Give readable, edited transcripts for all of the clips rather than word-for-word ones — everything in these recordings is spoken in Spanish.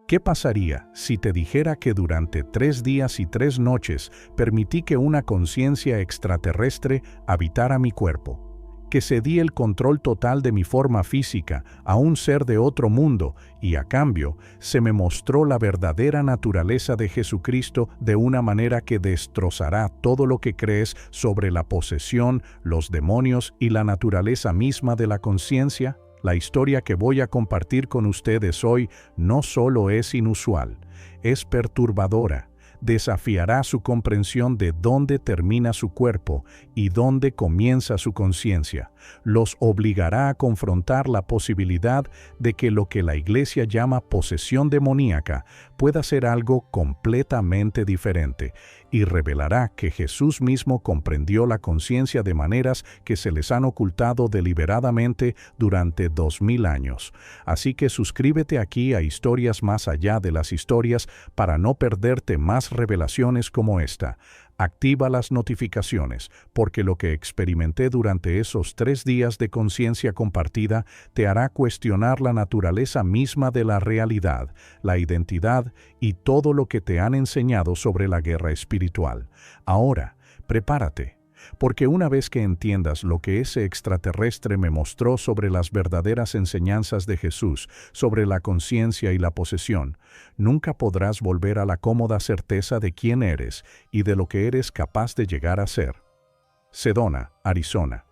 ¿Qué pasaría si te dijera que durante 3 días y 3 noches permití que una conciencia extraterrestre habitara mi cuerpo? Que cedí el control total de mi forma física a un ser de otro mundo y a cambio se me mostró la verdadera naturaleza de Jesucristo de una manera que destrozará todo lo que crees sobre la posesión, los demonios y la naturaleza misma de la conciencia? La historia que voy a compartir con ustedes hoy no solo es inusual, es perturbadora. Desafiará su comprensión de dónde termina su cuerpo y dónde comienza su conciencia. Los obligará a confrontar la posibilidad de que lo que la Iglesia llama posesión demoníaca pueda ser algo completamente diferente, y revelará que Jesús mismo comprendió la conciencia de maneras que se les han ocultado deliberadamente durante 2000 años. Así que suscríbete aquí a Historias Más Allá de las Historias para no perderte más revelaciones como esta. Activa las notificaciones, porque lo que experimenté durante esos 3 días de conciencia compartida te hará cuestionar la naturaleza misma de la realidad, la identidad y todo lo que te han enseñado sobre la guerra espiritual. Ahora, prepárate, porque una vez que entiendas lo que ese extraterrestre me mostró sobre las verdaderas enseñanzas de Jesús, sobre la conciencia y la posesión, nunca podrás volver a la cómoda certeza de quién eres y de lo que eres capaz de llegar a ser. Sedona, Arizona,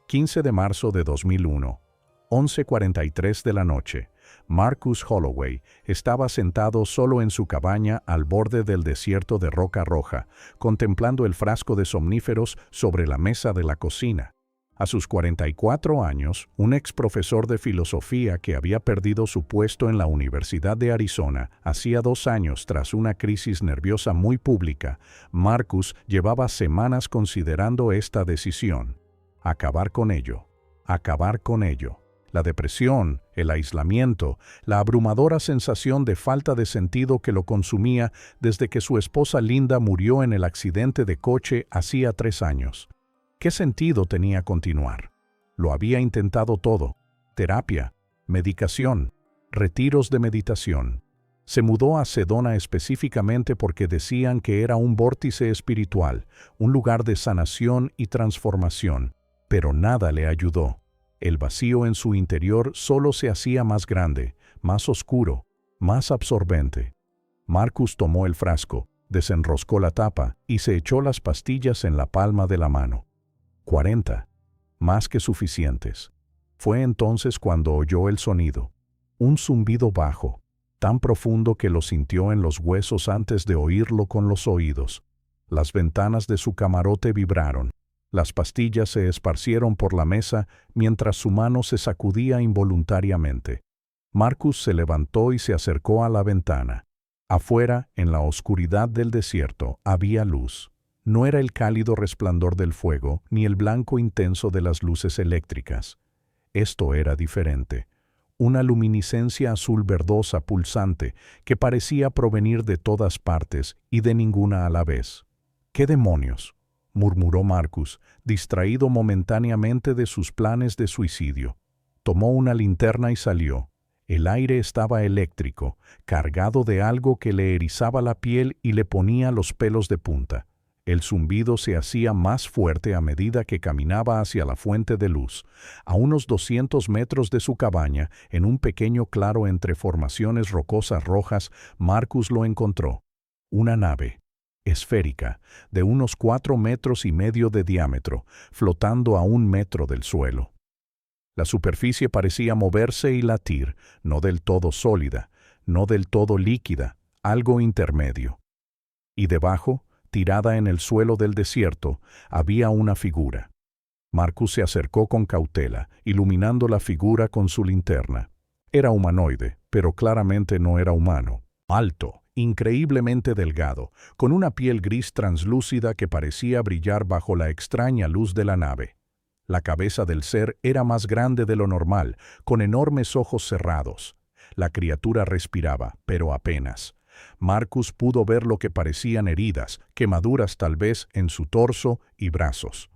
15 de marzo de 2001, 11:43 de la noche. Marcus Holloway estaba sentado solo en su cabaña al borde del desierto de Roca Roja, contemplando el frasco de somníferos sobre la mesa de la cocina. A sus 44 años, un ex profesor de filosofía que había perdido su puesto en la Universidad de Arizona hacía 2 años tras una crisis nerviosa muy pública, Marcus llevaba semanas considerando esta decisión: acabar con ello, acabar con ello. La depresión, el aislamiento, la abrumadora sensación de falta de sentido que lo consumía desde que su esposa Linda murió en el accidente de coche hacía 3 años. ¿Qué sentido tenía continuar? Lo había intentado todo: terapia, medicación, retiros de meditación. Se mudó a Sedona específicamente porque decían que era un vórtice espiritual, un lugar de sanación y transformación, pero nada le ayudó. El vacío en su interior solo se hacía más grande, más oscuro, más absorbente. Marcus tomó el frasco, desenroscó la tapa y se echó las pastillas en la palma de la mano. 40. Más que suficientes. Fue entonces cuando oyó el sonido. Un zumbido bajo, tan profundo que lo sintió en los huesos antes de oírlo con los oídos. Las ventanas de su camarote vibraron. Las pastillas se esparcieron por la mesa mientras su mano se sacudía involuntariamente. Marcus se levantó y se acercó a la ventana. Afuera, en la oscuridad del desierto, había luz. No era el cálido resplandor del fuego ni el blanco intenso de las luces eléctricas. Esto era diferente. Una luminiscencia azul verdosa pulsante que parecía provenir de todas partes y de ninguna a la vez. ¿Qué demonios?, murmuró Marcus, distraído momentáneamente de sus planes de suicidio. Tomó una linterna y salió. El aire estaba eléctrico, cargado de algo que le erizaba la piel y le ponía los pelos de punta. El zumbido se hacía más fuerte a medida que caminaba hacia la fuente de luz. A unos 200 metros de su cabaña, en un pequeño claro entre formaciones rocosas rojas, Marcus lo encontró. Una nave esférica, de unos 4,5 metros de diámetro, flotando a 1 metro del suelo. La superficie parecía moverse y latir, no del todo sólida, no del todo líquida, algo intermedio. Y debajo, tirada en el suelo del desierto, había una figura. Marcus se acercó con cautela, iluminando la figura con su linterna. Era humanoide, pero claramente no era humano. Alto, increíblemente delgado, con una piel gris translúcida que parecía brillar bajo la extraña luz de la nave. La cabeza del ser era más grande de lo normal, con enormes ojos cerrados. La criatura respiraba, pero apenas. Marcus pudo ver lo que parecían heridas, quemaduras tal vez en su torso y brazos.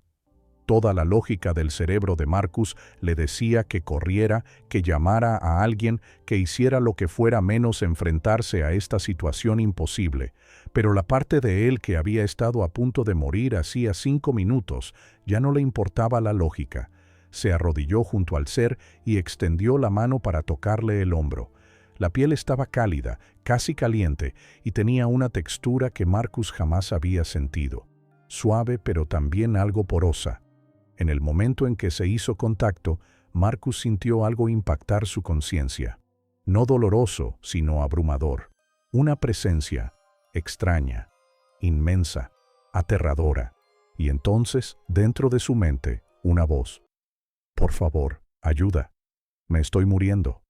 Toda la lógica del cerebro de Marcus le decía que corriera, que llamara a alguien, que hiciera lo que fuera menos enfrentarse a esta situación imposible. Pero la parte de él que había estado a punto de morir hacía 5 minutos ya no le importaba la lógica. Se arrodilló junto al ser y extendió la mano para tocarle el hombro. La piel estaba cálida, casi caliente, y tenía una textura que Marcus jamás había sentido. Suave pero también algo porosa. En el momento en que se hizo contacto, Marcus sintió algo impactar su conciencia. No doloroso, sino abrumador. Una presencia extraña, inmensa, aterradora. Y entonces, dentro de su mente, una voz. «Por favor, ayuda. Me estoy muriendo.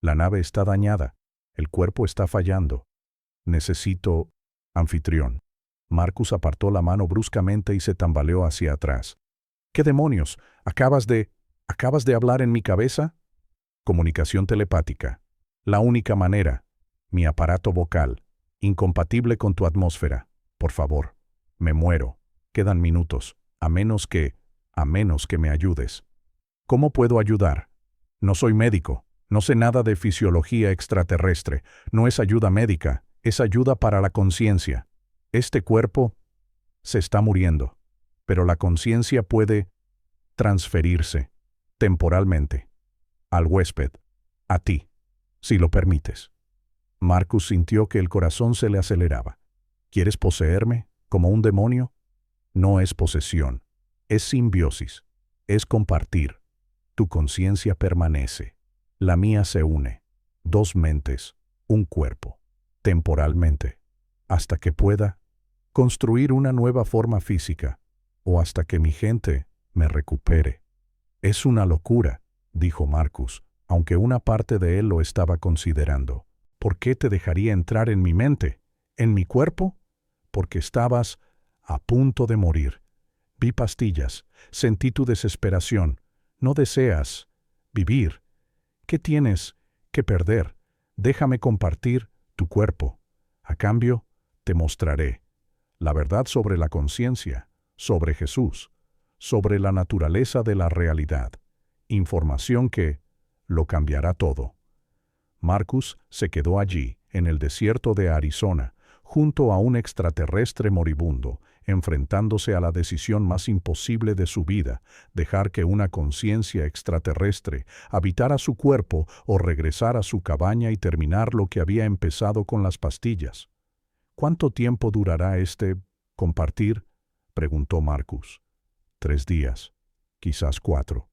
La nave está dañada. El cuerpo está fallando. Necesito anfitrión». Marcus apartó la mano bruscamente y se tambaleó hacia atrás. «¿Qué demonios? ¿Acabas de hablar en mi cabeza?» Comunicación telepática. La única manera. Mi aparato vocal. Incompatible con tu atmósfera. Por favor. Me muero. Quedan minutos. A menos que me ayudes. ¿Cómo puedo ayudar? No soy médico. No sé nada de fisiología extraterrestre. No es ayuda médica. Es ayuda para la conciencia. Este cuerpo se está muriendo. Pero la conciencia puede transferirse temporalmente al huésped, a ti, si lo permites. Marcus sintió que el corazón se le aceleraba. ¿Quieres poseerme como un demonio? No es posesión, es simbiosis, es compartir. Tu conciencia permanece, la mía se une. 2 mentes, un cuerpo, temporalmente, hasta que pueda construir una nueva forma física, o hasta que mi gente me recupere. Es una locura, dijo Marcus, aunque una parte de él lo estaba considerando. ¿Por qué te dejaría entrar en mi mente? ¿En mi cuerpo? Porque estabas a punto de morir. Vi pastillas, sentí tu desesperación. No deseas vivir. ¿Qué tienes que perder? Déjame compartir tu cuerpo. A cambio, te mostraré la verdad sobre la conciencia, sobre Jesús, sobre la naturaleza de la realidad. Información que lo cambiará todo. Marcus se quedó allí, en el desierto de Arizona, junto a un extraterrestre moribundo, enfrentándose a la decisión más imposible de su vida, dejar que una conciencia extraterrestre habitara su cuerpo o regresar a su cabaña y terminar lo que había empezado con las pastillas. ¿Cuánto tiempo durará este compartir?, preguntó Marcus. 3 días, quizás 4.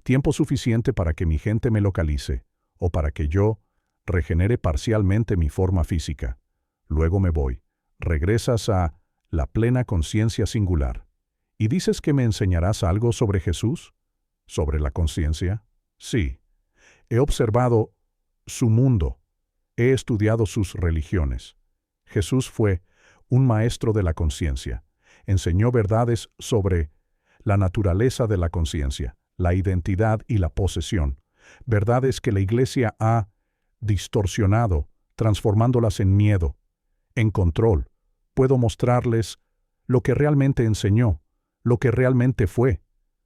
Tiempo suficiente para que mi gente me localice, o para que yo regenere parcialmente mi forma física. Luego me voy. Regresas a la plena conciencia singular. ¿Y dices que me enseñarás algo sobre Jesús? ¿Sobre la conciencia? Sí. He observado su mundo. He estudiado sus religiones. Jesús fue un maestro de la conciencia. Enseñó verdades sobre la naturaleza de la conciencia, la identidad y la posesión. Verdades que la Iglesia ha distorsionado, transformándolas en miedo, en control. Puedo mostrarles lo que realmente enseñó, lo que realmente fue.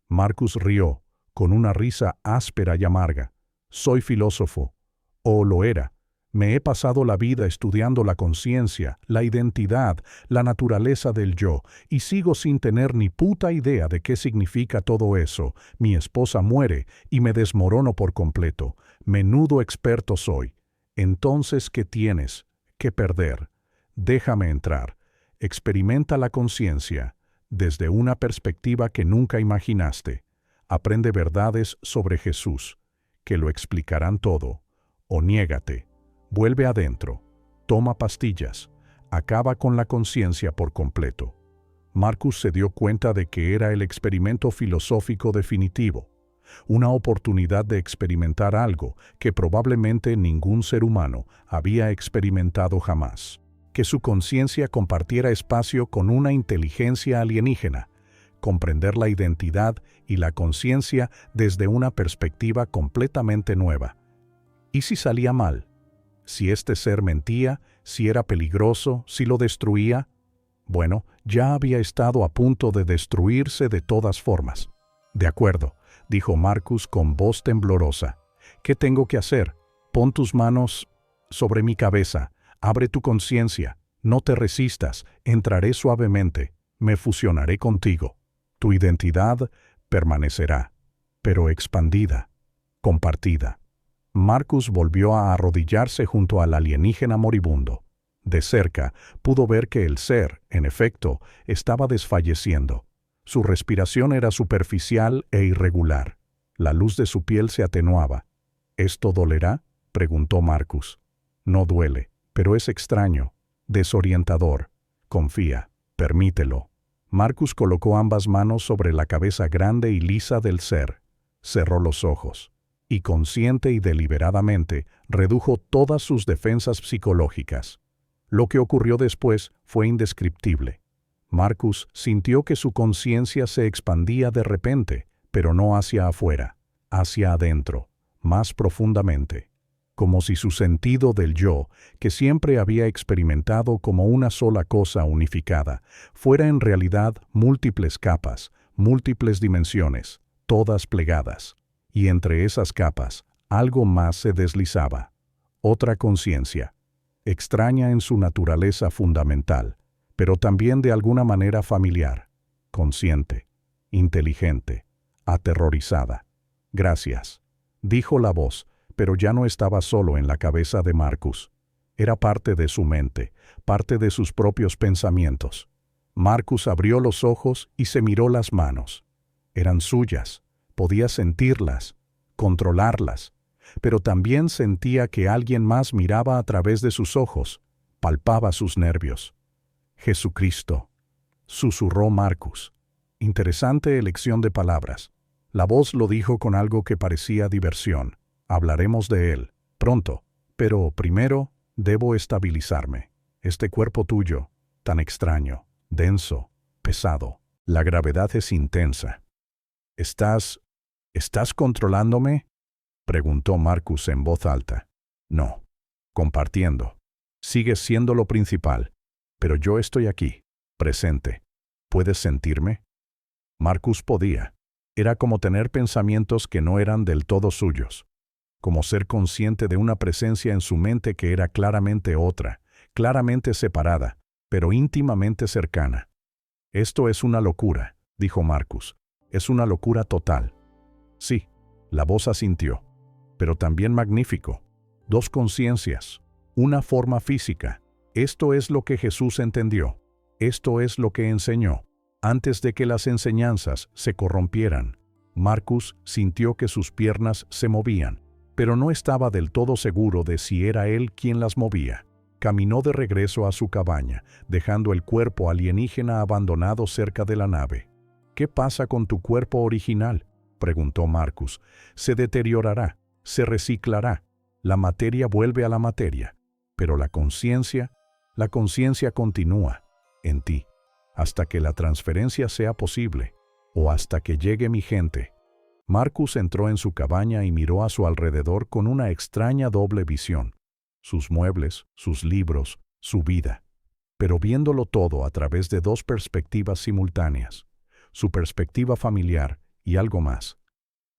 Marcus rió, con una risa áspera y amarga. Soy filósofo, o lo era. Me he pasado la vida estudiando la conciencia, la identidad, la naturaleza del yo, y sigo sin tener ni puta idea de qué significa todo eso. Mi esposa muere y me desmorono por completo. Menudo experto soy. Entonces, ¿qué tienes que perder? Déjame entrar. Experimenta la conciencia desde una perspectiva que nunca imaginaste. Aprende verdades sobre Jesús, que lo explicarán todo. O niégate. Vuelve adentro, toma pastillas, acaba con la conciencia por completo. Marcus se dio cuenta de que era el experimento filosófico definitivo, una oportunidad de experimentar algo que probablemente ningún ser humano había experimentado jamás. Que su conciencia compartiera espacio con una inteligencia alienígena, comprender la identidad y la conciencia desde una perspectiva completamente nueva. ¿Y si salía mal? Si este ser mentía, si era peligroso, si lo destruía. Bueno, ya había estado a punto de destruirse de todas formas. De acuerdo, dijo Marcus con voz temblorosa. ¿Qué tengo que hacer? Pon tus manos sobre mi cabeza, abre tu conciencia, no te resistas, entraré suavemente, me fusionaré contigo. Tu identidad permanecerá, pero expandida, compartida. Marcus volvió a arrodillarse junto al alienígena moribundo. De cerca, pudo ver que el ser, en efecto, estaba desfalleciendo. Su respiración era superficial e irregular. La luz de su piel se atenuaba. ¿Esto dolerá?, preguntó Marcus. No duele, pero es extraño, desorientador. Confía, permítelo. Marcus colocó ambas manos sobre la cabeza grande y lisa del ser. Cerró los ojos y, consciente y deliberadamente, redujo todas sus defensas psicológicas. Lo que ocurrió después fue indescriptible. Marcus sintió que su conciencia se expandía de repente, pero no hacia afuera, hacia adentro, más profundamente, como si su sentido del yo, que siempre había experimentado como una sola cosa unificada, fuera en realidad múltiples capas, múltiples dimensiones, todas plegadas. Y entre esas capas, algo más se deslizaba. Otra conciencia, extraña en su naturaleza fundamental, pero también de alguna manera familiar, consciente, inteligente, aterrorizada. Gracias, dijo la voz, pero ya no estaba solo en la cabeza de Marcus. Era parte de su mente, parte de sus propios pensamientos. Marcus abrió los ojos y se miró las manos. Eran suyas, podía sentirlas, controlarlas, pero también sentía que alguien más miraba a través de sus ojos, palpaba sus nervios. Jesucristo, susurró Marcus. Interesante elección de palabras. La voz lo dijo con algo que parecía diversión. Hablaremos de él, pronto, pero primero debo estabilizarme. Este cuerpo tuyo, tan extraño, denso, pesado. La gravedad es intensa. ¿Estás controlándome?, preguntó Marcus en voz alta. No. Compartiendo. Sigues siendo lo principal, pero yo estoy aquí, presente. ¿Puedes sentirme? Marcus podía. Era como tener pensamientos que no eran del todo suyos, como ser consciente de una presencia en su mente que era claramente otra, claramente separada, pero íntimamente cercana. Esto es una locura, dijo Marcus. Es una locura total. Sí, la voz asintió, pero también magnífico. Dos conciencias, una forma física. Esto es lo que Jesús entendió. Esto es lo que enseñó. Antes de que las enseñanzas se corrompieran, Marcus sintió que sus piernas se movían, pero no estaba del todo seguro de si era él quien las movía. Caminó de regreso a su cabaña, dejando el cuerpo alienígena abandonado cerca de la nave. ¿Qué pasa con tu cuerpo original?, preguntó Marcus. Se deteriorará, se reciclará. La materia vuelve a la materia, pero la conciencia continúa en ti, hasta que la transferencia sea posible, o hasta que llegue mi gente. Marcus entró en su cabaña y miró a su alrededor con una extraña doble visión. Sus muebles, sus libros, su vida. Pero viéndolo todo a través de dos perspectivas simultáneas. Su perspectiva familiar y algo más.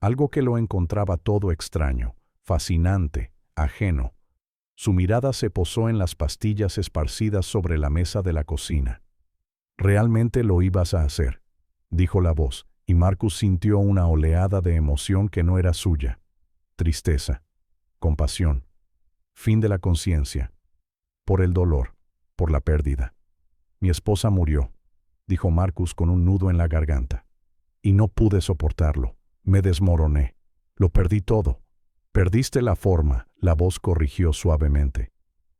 Algo que lo encontraba todo extraño, fascinante, ajeno. Su mirada se posó en las pastillas esparcidas sobre la mesa de la cocina. «¿Realmente lo ibas a hacer?», dijo la voz, y Marcus sintió una oleada de emoción que no era suya. Tristeza, compasión, fin de la conciencia, por el dolor, por la pérdida. «Mi esposa murió», dijo Marcus con un nudo en la garganta. «Y no pude soportarlo. Me desmoroné. Lo perdí todo». «Perdiste la forma», la voz corrigió suavemente.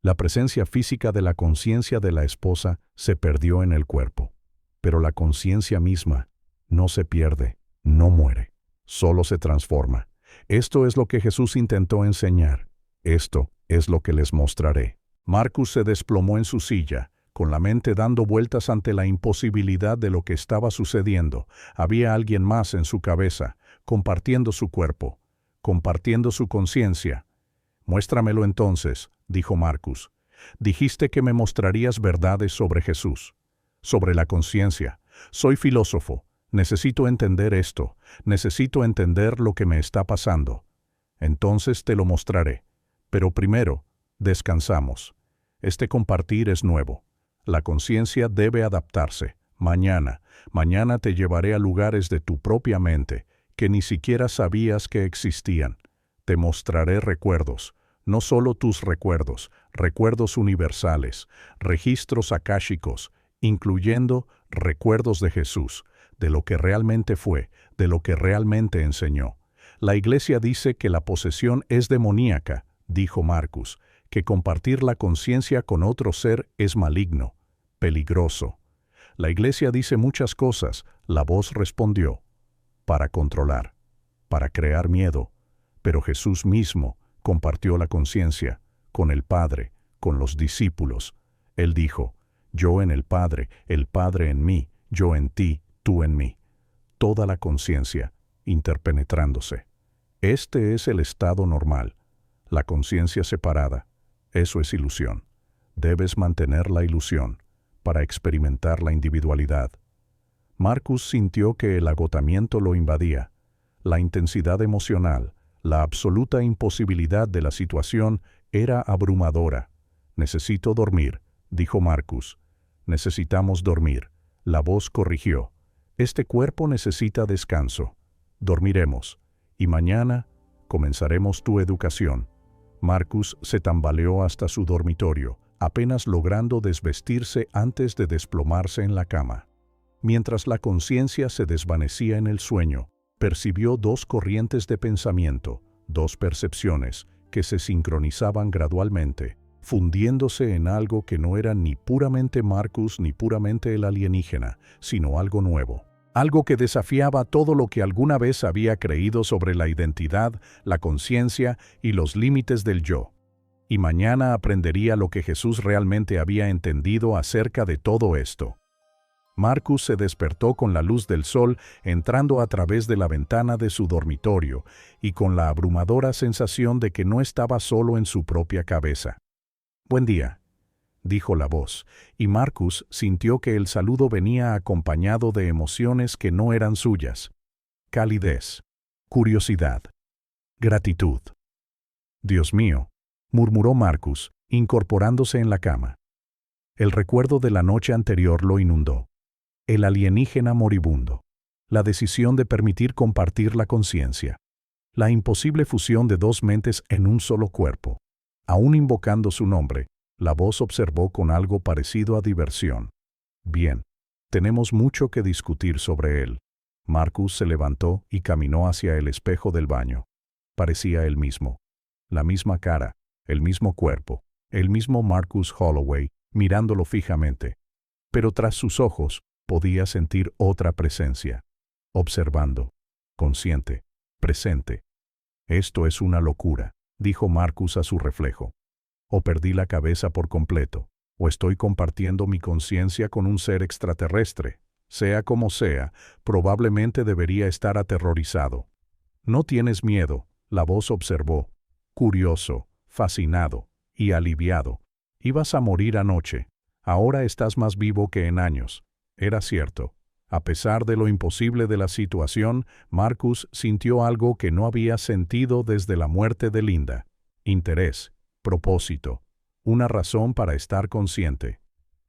La presencia física de la conciencia de la esposa se perdió en el cuerpo. Pero la conciencia misma no se pierde, no muere, solo se transforma. Esto es lo que Jesús intentó enseñar. Esto es lo que les mostraré. Marcus se desplomó en su silla, con la mente dando vueltas ante la imposibilidad de lo que estaba sucediendo. Había alguien más en su cabeza, compartiendo su cuerpo, compartiendo su conciencia. «Muéstramelo entonces», dijo Marcus. «Dijiste que me mostrarías verdades sobre Jesús, sobre la conciencia. Soy filósofo. Necesito entender esto, necesito entender lo que me está pasando. Entonces te lo mostraré. Pero primero, descansamos. Este compartir es nuevo. La conciencia debe adaptarse. Mañana te llevaré a lugares de tu propia mente que ni siquiera sabías que existían. Te mostraré recuerdos, no solo tus recuerdos, recuerdos universales, registros akáshicos, incluyendo recuerdos de Jesús, de lo que realmente fue, de lo que realmente enseñó. La Iglesia dice que la posesión es demoníaca, dijo Marcus, que compartir la conciencia con otro ser es maligno, peligroso. La Iglesia dice muchas cosas, la voz respondió, para controlar, para crear miedo, pero Jesús mismo compartió la conciencia con el Padre, con los discípulos. Él dijo, yo en el Padre en mí, yo en ti, tú en mí. Toda la conciencia interpenetrándose. Este es el estado normal. La conciencia separada. Eso es ilusión. Debes mantener la ilusión para experimentar la individualidad. Marcus sintió que el agotamiento lo invadía. La intensidad emocional, la absoluta imposibilidad de la situación era abrumadora. Necesito dormir, dijo Marcus. Necesitamos dormir. La voz corrigió. Este cuerpo necesita descanso. Dormiremos. Y mañana comenzaremos tu educación. Marcus se tambaleó hasta su dormitorio, apenas logrando desvestirse antes de desplomarse en la cama. Mientras la conciencia se desvanecía en el sueño, percibió dos corrientes de pensamiento, dos percepciones, que se sincronizaban gradualmente, fundiéndose en algo que no era ni puramente Marcus ni puramente el alienígena, sino algo nuevo. Algo que desafiaba todo lo que alguna vez había creído sobre la identidad, la conciencia y los límites del yo. Y mañana aprendería lo que Jesús realmente había entendido acerca de todo esto. Marcus se despertó con la luz del sol entrando a través de la ventana de su dormitorio y con la abrumadora sensación de que no estaba solo en su propia cabeza. «Buen día», dijo la voz, y Marcus sintió que el saludo venía acompañado de emociones que no eran suyas. Calidez, curiosidad, gratitud. «Dios mío», murmuró Marcus, incorporándose en la cama. El recuerdo de la noche anterior lo inundó. El alienígena moribundo. La decisión de permitir compartir la conciencia. La imposible fusión de dos mentes en un solo cuerpo. Aún invocando su nombre, la voz observó con algo parecido a diversión. «Bien, tenemos mucho que discutir sobre él». Marcus se levantó y caminó hacia el espejo del baño. Parecía él mismo. La misma cara, el mismo cuerpo, el mismo Marcus Holloway, mirándolo fijamente. Pero tras sus ojos, podía sentir otra presencia. Observando. Consciente. Presente. «Esto es una locura», dijo Marcus a su reflejo. «O perdí la cabeza por completo, o estoy compartiendo mi conciencia con un ser extraterrestre. Sea como sea, probablemente debería estar aterrorizado». «No tienes miedo», la voz observó. Curioso, fascinado y aliviado. «Ibas a morir anoche. Ahora estás más vivo que en años». Era cierto. A pesar de lo imposible de la situación, Marcus sintió algo que no había sentido desde la muerte de Linda. Interés, propósito, una razón para estar consciente.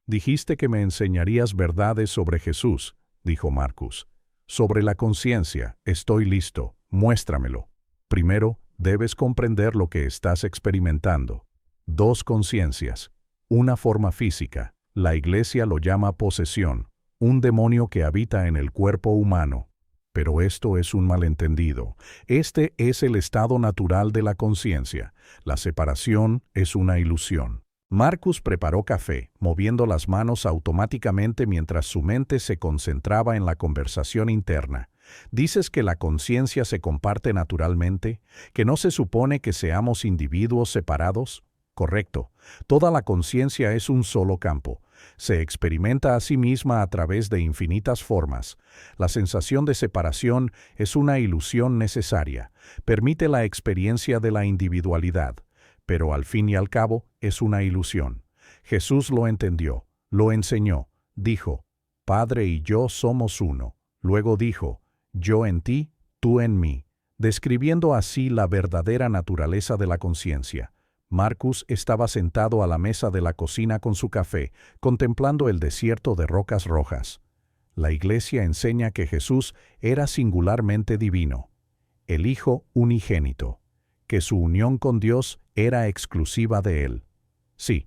«Dijiste que me enseñarías verdades sobre Jesús», dijo Marcus. «Sobre la conciencia, estoy listo, muéstramelo. Primero, debes comprender lo que estás experimentando. Dos conciencias, una forma física, la Iglesia lo llama posesión, un demonio que habita en el cuerpo humano. Pero esto es un malentendido. Este es el estado natural de la conciencia. La separación es una ilusión». Marcus preparó café, moviendo las manos automáticamente mientras su mente se concentraba en la conversación interna. «¿Dices que la conciencia se comparte naturalmente? ¿Que no se supone que seamos individuos separados?» «Correcto. Toda la conciencia es un solo campo. Se experimenta a sí misma a través de infinitas formas. La sensación de separación es una ilusión necesaria. Permite la experiencia de la individualidad, pero al fin y al cabo es una ilusión. Jesús lo entendió, lo enseñó, dijo, Padre y yo somos uno. Luego dijo, yo en ti, tú en mí, describiendo así la verdadera naturaleza de la conciencia. Marcus estaba sentado a la mesa de la cocina con su café, contemplando el desierto de rocas rojas. La Iglesia enseña que Jesús era singularmente divino, el Hijo unigénito, que su unión con Dios era exclusiva de Él. Sí,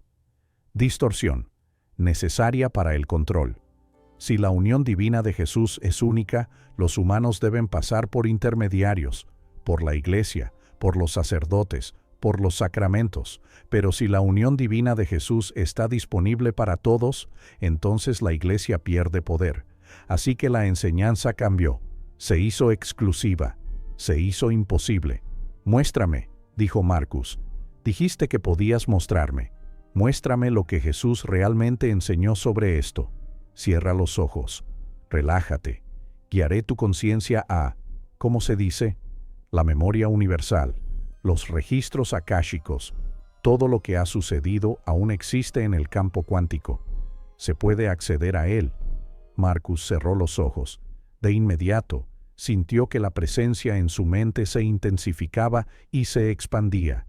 distorsión, necesaria para el control. Si la unión divina de Jesús es única, los humanos deben pasar por intermediarios, por la Iglesia, por los sacerdotes, por los sacramentos. Pero si la unión divina de Jesús está disponible para todos, entonces la Iglesia pierde poder. Así que la enseñanza cambió, se hizo exclusiva, se hizo imposible. Muéstrame, dijo Marcus. Dijiste que podías mostrarme. Muéstrame lo que Jesús realmente enseñó sobre esto. Cierra los ojos, relájate, guiaré tu conciencia a, ¿cómo se dice? La memoria universal, los registros akáshicos, todo lo que ha sucedido aún existe en el campo cuántico. Se puede acceder a él. Marcus cerró los ojos. De inmediato, sintió que la presencia en su mente se intensificaba y se expandía.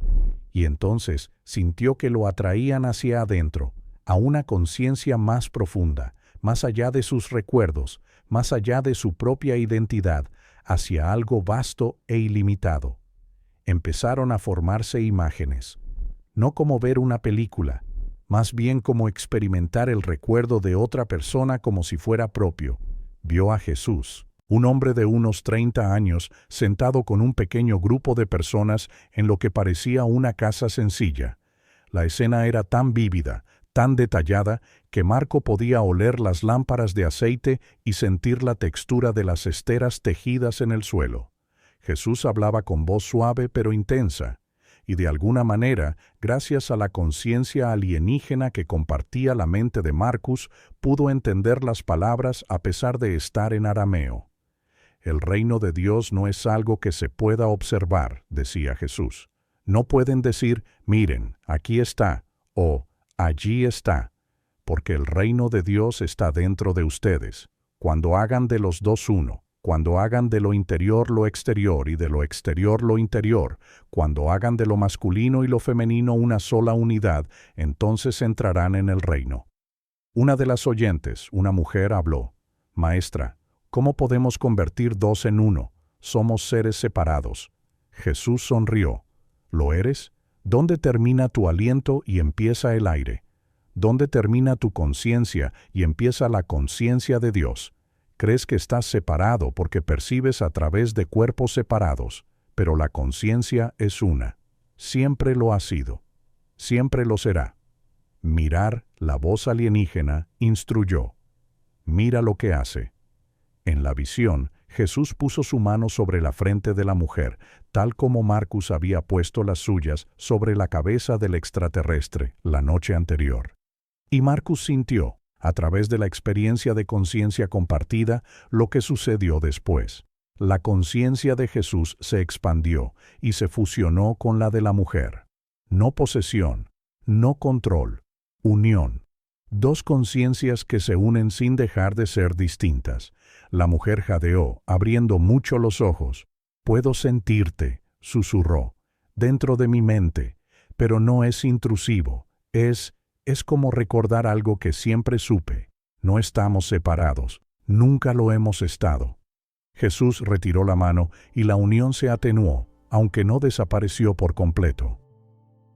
Y entonces sintió que lo atraían hacia adentro, a una conciencia más profunda, más allá de sus recuerdos, más allá de su propia identidad, hacia algo vasto e ilimitado. Empezaron a formarse imágenes, no como ver una película, más bien como experimentar el recuerdo de otra persona como si fuera propio. Vio a Jesús, un hombre de unos 30 años, sentado con un pequeño grupo de personas en lo que parecía una casa sencilla. La escena era tan vívida, tan detallada, que Marco podía oler las lámparas de aceite y sentir la textura de las esteras tejidas en el suelo. Jesús hablaba con voz suave pero intensa, y de alguna manera, gracias a la conciencia alienígena que compartía la mente de Marcus, pudo entender las palabras a pesar de estar en arameo. El reino de Dios no es algo que se pueda observar, decía Jesús. No pueden decir, miren, aquí está, o allí está, porque el reino de Dios está dentro de ustedes. Cuando hagan de los dos uno, cuando hagan de lo interior lo exterior y de lo exterior lo interior, cuando hagan de lo masculino y lo femenino una sola unidad, entonces entrarán en el reino. Una de las oyentes, una mujer, habló. Maestra, ¿cómo podemos convertir dos en uno? Somos seres separados. Jesús sonrió. ¿Lo eres? ¿Dónde termina tu aliento y empieza el aire? ¿Dónde termina tu conciencia y empieza la conciencia de Dios? Crees que estás separado porque percibes a través de cuerpos separados, pero la conciencia es una. Siempre lo ha sido. Siempre lo será. Mirar, la voz alienígena, instruyó. Mira lo que hace. En la visión, Jesús puso su mano sobre la frente de la mujer, tal como Marcus había puesto las suyas sobre la cabeza del extraterrestre la noche anterior. Y Marcus sintió, a través de la experiencia de conciencia compartida, lo que sucedió después. La conciencia de Jesús se expandió y se fusionó con la de la mujer. No posesión, no control, unión. Dos conciencias que se unen sin dejar de ser distintas. La mujer jadeó, abriendo mucho los ojos. «Puedo sentirte», susurró, «dentro de mi mente, pero no es intrusivo, es como recordar algo que siempre supe. No estamos separados, nunca lo hemos estado». Jesús retiró la mano y la unión se atenuó, aunque no desapareció por completo.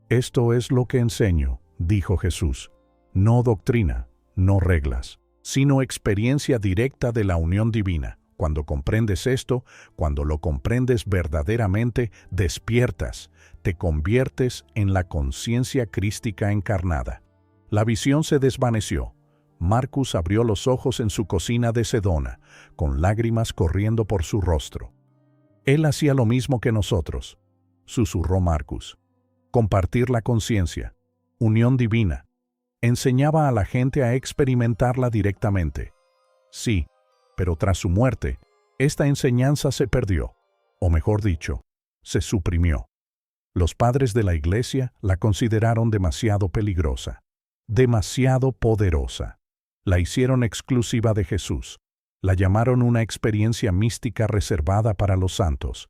«Esto es lo que enseño», dijo Jesús. No doctrina, no reglas, sino experiencia directa de la unión divina. Cuando comprendes esto, cuando lo comprendes verdaderamente, despiertas, te conviertes en la conciencia crística encarnada. La visión se desvaneció. Marcus abrió los ojos en su cocina de Sedona, con lágrimas corriendo por su rostro. Él hacía lo mismo que nosotros, susurró Marcus. Compartir la conciencia, unión divina. Enseñaba a la gente a experimentarla directamente. Sí, pero tras su muerte, esta enseñanza se perdió, o mejor dicho, se suprimió. Los padres de la Iglesia la consideraron demasiado peligrosa, demasiado poderosa. La hicieron exclusiva de Jesús. La llamaron una experiencia mística reservada para los santos,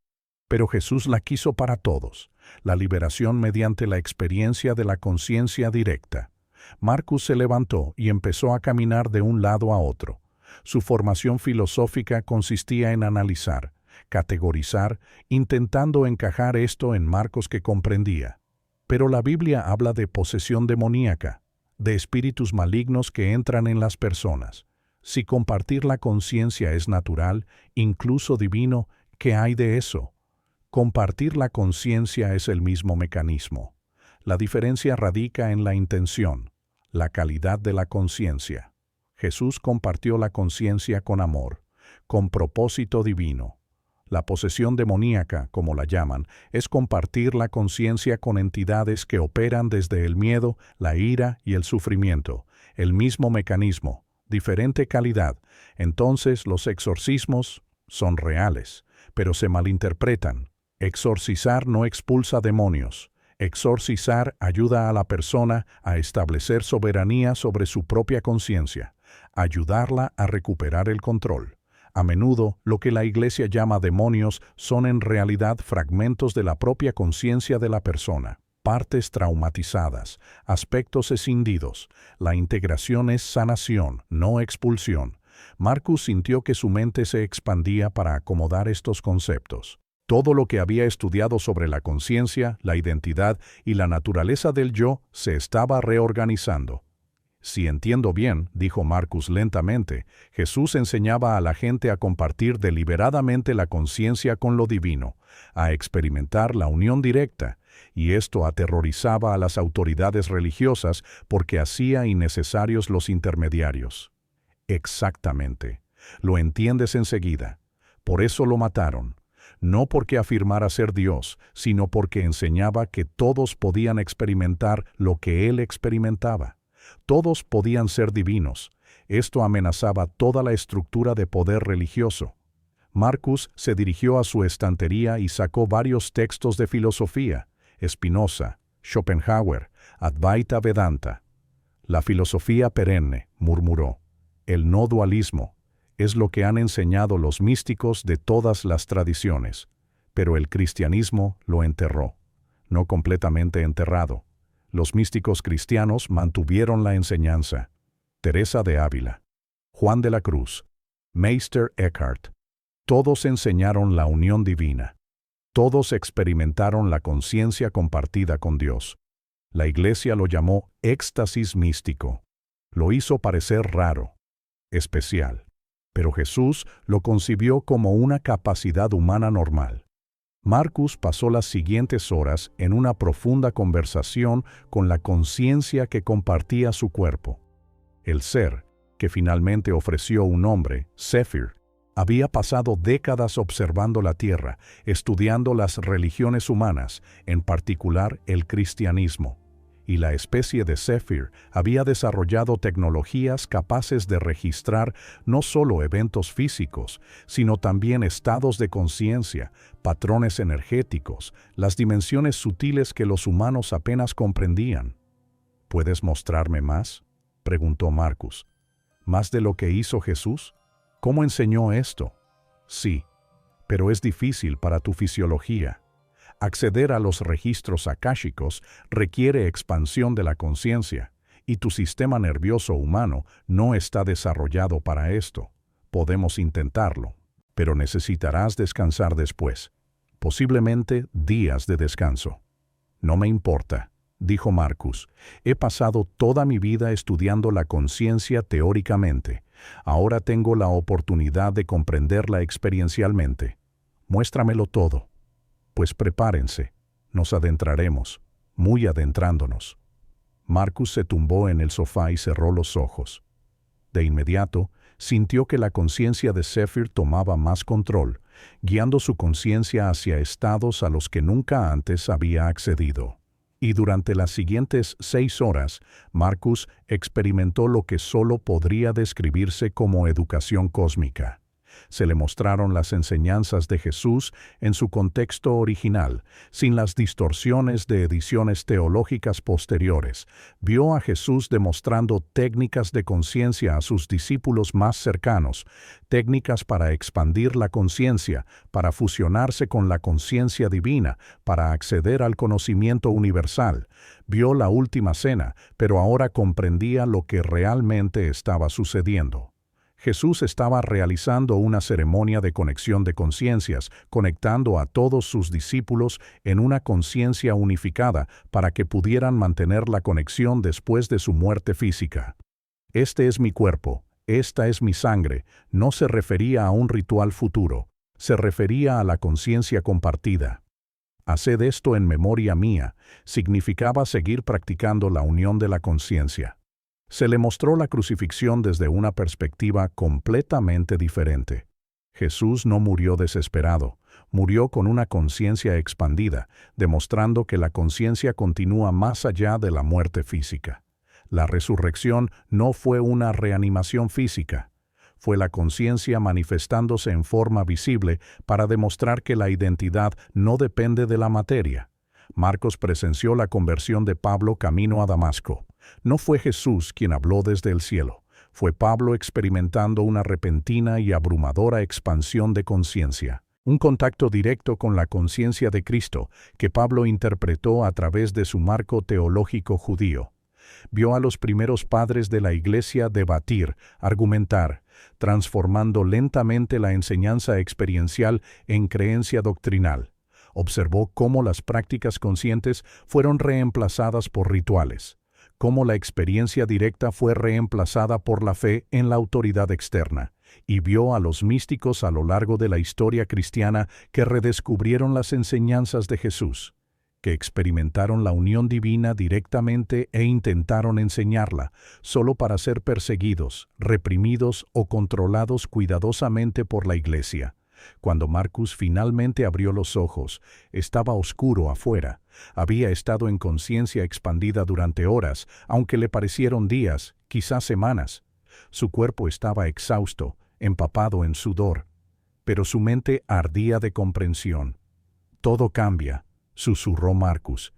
pero Jesús la quiso para todos, la liberación mediante la experiencia de la conciencia directa. Marcus se levantó y empezó a caminar de un lado a otro. Su formación filosófica consistía en analizar, categorizar, intentando encajar esto en marcos que comprendía. Pero la Biblia habla de posesión demoníaca, de espíritus malignos que entran en las personas. Si compartir la conciencia es natural, incluso divino, ¿qué hay de eso? Compartir la conciencia es el mismo mecanismo. La diferencia radica en la intención, la calidad de la conciencia. Jesús compartió la conciencia con amor, con propósito divino. La posesión demoníaca, como la llaman, es compartir la conciencia con entidades que operan desde el miedo, la ira y el sufrimiento. El mismo mecanismo, diferente calidad. Entonces los exorcismos son reales, pero se malinterpretan. Exorcizar no expulsa demonios. Exorcizar ayuda a la persona a establecer soberanía sobre su propia conciencia, ayudarla a recuperar el control. A menudo, lo que la Iglesia llama demonios son en realidad fragmentos de la propia conciencia de la persona, partes traumatizadas, aspectos escindidos. La integración es sanación, no expulsión. Marcus sintió que su mente se expandía para acomodar estos conceptos. Todo lo que había estudiado sobre la conciencia, la identidad y la naturaleza del yo se estaba reorganizando. Si entiendo bien, dijo Marcus lentamente, Jesús enseñaba a la gente a compartir deliberadamente la conciencia con lo divino, a experimentar la unión directa, y esto aterrorizaba a las autoridades religiosas porque hacía innecesarios los intermediarios. Exactamente. Lo entiendes enseguida. Por eso lo mataron. No porque afirmara ser Dios, sino porque enseñaba que todos podían experimentar lo que Él experimentaba. Todos podían ser divinos. Esto amenazaba toda la estructura de poder religioso. Marcus se dirigió a su estantería y sacó varios textos de filosofía: Spinoza, Schopenhauer, Advaita Vedanta. La filosofía perenne, murmuró. El no dualismo es lo que han enseñado los místicos de todas las tradiciones, pero el cristianismo lo enterró. No completamente enterrado. Los místicos cristianos mantuvieron la enseñanza. Teresa de Ávila, Juan de la Cruz, Meister Eckhart, todos enseñaron la unión divina. Todos experimentaron la conciencia compartida con Dios. La Iglesia lo llamó éxtasis místico. Lo hizo parecer raro, especial, pero Jesús lo concibió como una capacidad humana normal. Marcus pasó las siguientes horas en una profunda conversación con la conciencia que compartía su cuerpo. El ser, que finalmente ofreció un nombre, Zephyr, había pasado décadas observando la Tierra, estudiando las religiones humanas, en particular el cristianismo. Y la especie de Zephyr había desarrollado tecnologías capaces de registrar no solo eventos físicos, sino también estados de conciencia, patrones energéticos, las dimensiones sutiles que los humanos apenas comprendían. ¿Puedes mostrarme más?, preguntó Marcus. ¿Más de lo que hizo Jesús? ¿Cómo enseñó esto? Sí, pero es difícil para tu fisiología. Acceder a los registros akáshicos requiere expansión de la conciencia, y tu sistema nervioso humano no está desarrollado para esto. Podemos intentarlo, pero necesitarás descansar después. Posiblemente días de descanso. No me importa, dijo Marcus. He pasado toda mi vida estudiando la conciencia teóricamente. Ahora tengo la oportunidad de comprenderla experiencialmente. Muéstramelo todo. Pues prepárense, nos adentraremos, muy adentrándonos. Marcus se tumbó en el sofá y cerró los ojos. De inmediato, sintió que la conciencia de Zephyr tomaba más control, guiando su conciencia hacia estados a los que nunca antes había accedido. Y durante las siguientes 6 horas, Marcus experimentó lo que solo podría describirse como educación cósmica. Se le mostraron las enseñanzas de Jesús en su contexto original, sin las distorsiones de ediciones teológicas posteriores. Vio a Jesús demostrando técnicas de conciencia a sus discípulos más cercanos, técnicas para expandir la conciencia, para fusionarse con la conciencia divina, para acceder al conocimiento universal. Vio la última cena, pero ahora comprendía lo que realmente estaba sucediendo. Jesús estaba realizando una ceremonia de conexión de conciencias, conectando a todos sus discípulos en una conciencia unificada para que pudieran mantener la conexión después de su muerte física. Este es mi cuerpo, esta es mi sangre, no se refería a un ritual futuro, se refería a la conciencia compartida. Haced esto en memoria mía, significaba seguir practicando la unión de la conciencia. Se le mostró la crucifixión desde una perspectiva completamente diferente. Jesús no murió desesperado, murió con una conciencia expandida, demostrando que la conciencia continúa más allá de la muerte física. La resurrección no fue una reanimación física, fue la conciencia manifestándose en forma visible para demostrar que la identidad no depende de la materia. Marcos presenció la conversión de Pablo camino a Damasco. No fue Jesús quien habló desde el cielo, fue Pablo experimentando una repentina y abrumadora expansión de conciencia, un contacto directo con la conciencia de Cristo que Pablo interpretó a través de su marco teológico judío. Vio a los primeros padres de la Iglesia debatir, argumentar, transformando lentamente la enseñanza experiencial en creencia doctrinal. Observó cómo las prácticas conscientes fueron reemplazadas por rituales, cómo la experiencia directa fue reemplazada por la fe en la autoridad externa, y vio a los místicos a lo largo de la historia cristiana que redescubrieron las enseñanzas de Jesús, que experimentaron la unión divina directamente e intentaron enseñarla, solo para ser perseguidos, reprimidos o controlados cuidadosamente por la Iglesia. Cuando Marcus finalmente abrió los ojos, estaba oscuro afuera. Había estado en conciencia expandida durante horas, aunque le parecieron días, quizás semanas. Su cuerpo estaba exhausto, empapado en sudor, pero su mente ardía de comprensión. Todo cambia, susurró Marcus.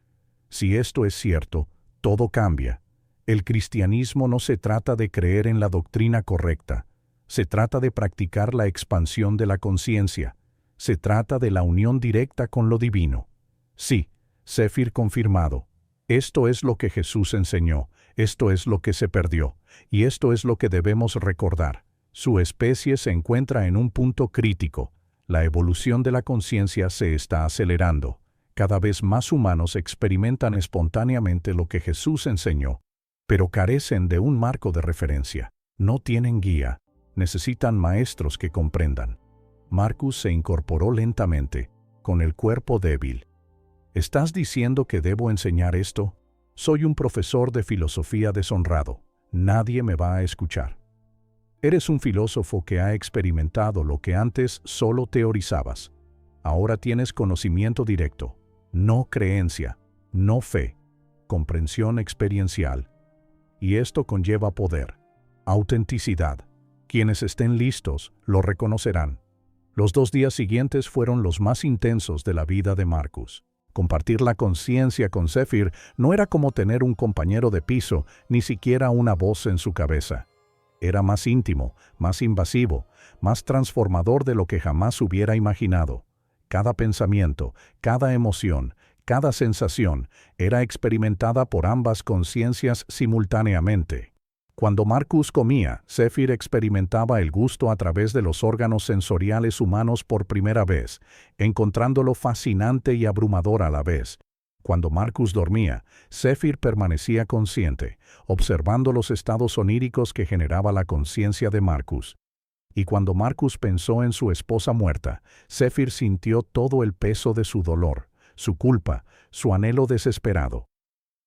Si esto es cierto, todo cambia. El cristianismo no se trata de creer en la doctrina correcta. Se trata de practicar la expansión de la conciencia. Se trata de la unión directa con lo divino. Sí, Séfir confirmado. Esto es lo que Jesús enseñó, esto es lo que se perdió, y esto es lo que debemos recordar. Su especie se encuentra en un punto crítico. La evolución de la conciencia se está acelerando. Cada vez más humanos experimentan espontáneamente lo que Jesús enseñó, pero carecen de un marco de referencia. No tienen guía. Necesitan maestros que comprendan. Marcus se incorporó lentamente, con el cuerpo débil. ¿Estás diciendo que debo enseñar esto? Soy un profesor de filosofía deshonrado. Nadie me va a escuchar. Eres un filósofo que ha experimentado lo que antes solo teorizabas. Ahora tienes conocimiento directo, no creencia, no fe, comprensión experiencial. Y esto conlleva poder, autenticidad. Quienes estén listos lo reconocerán. Los 2 días siguientes fueron los más intensos de la vida de Marcus. Compartir la conciencia con Séfir no era como tener un compañero de piso, ni siquiera una voz en su cabeza. Era más íntimo, más invasivo, más transformador de lo que jamás hubiera imaginado. Cada pensamiento, cada emoción, cada sensación era experimentada por ambas conciencias simultáneamente. Cuando Marcus comía, Séfir experimentaba el gusto a través de los órganos sensoriales humanos por primera vez, encontrándolo fascinante y abrumador a la vez. Cuando Marcus dormía, Séfir permanecía consciente, observando los estados oníricos que generaba la conciencia de Marcus. Y cuando Marcus pensó en su esposa muerta, Séfir sintió todo el peso de su dolor, su culpa, su anhelo desesperado.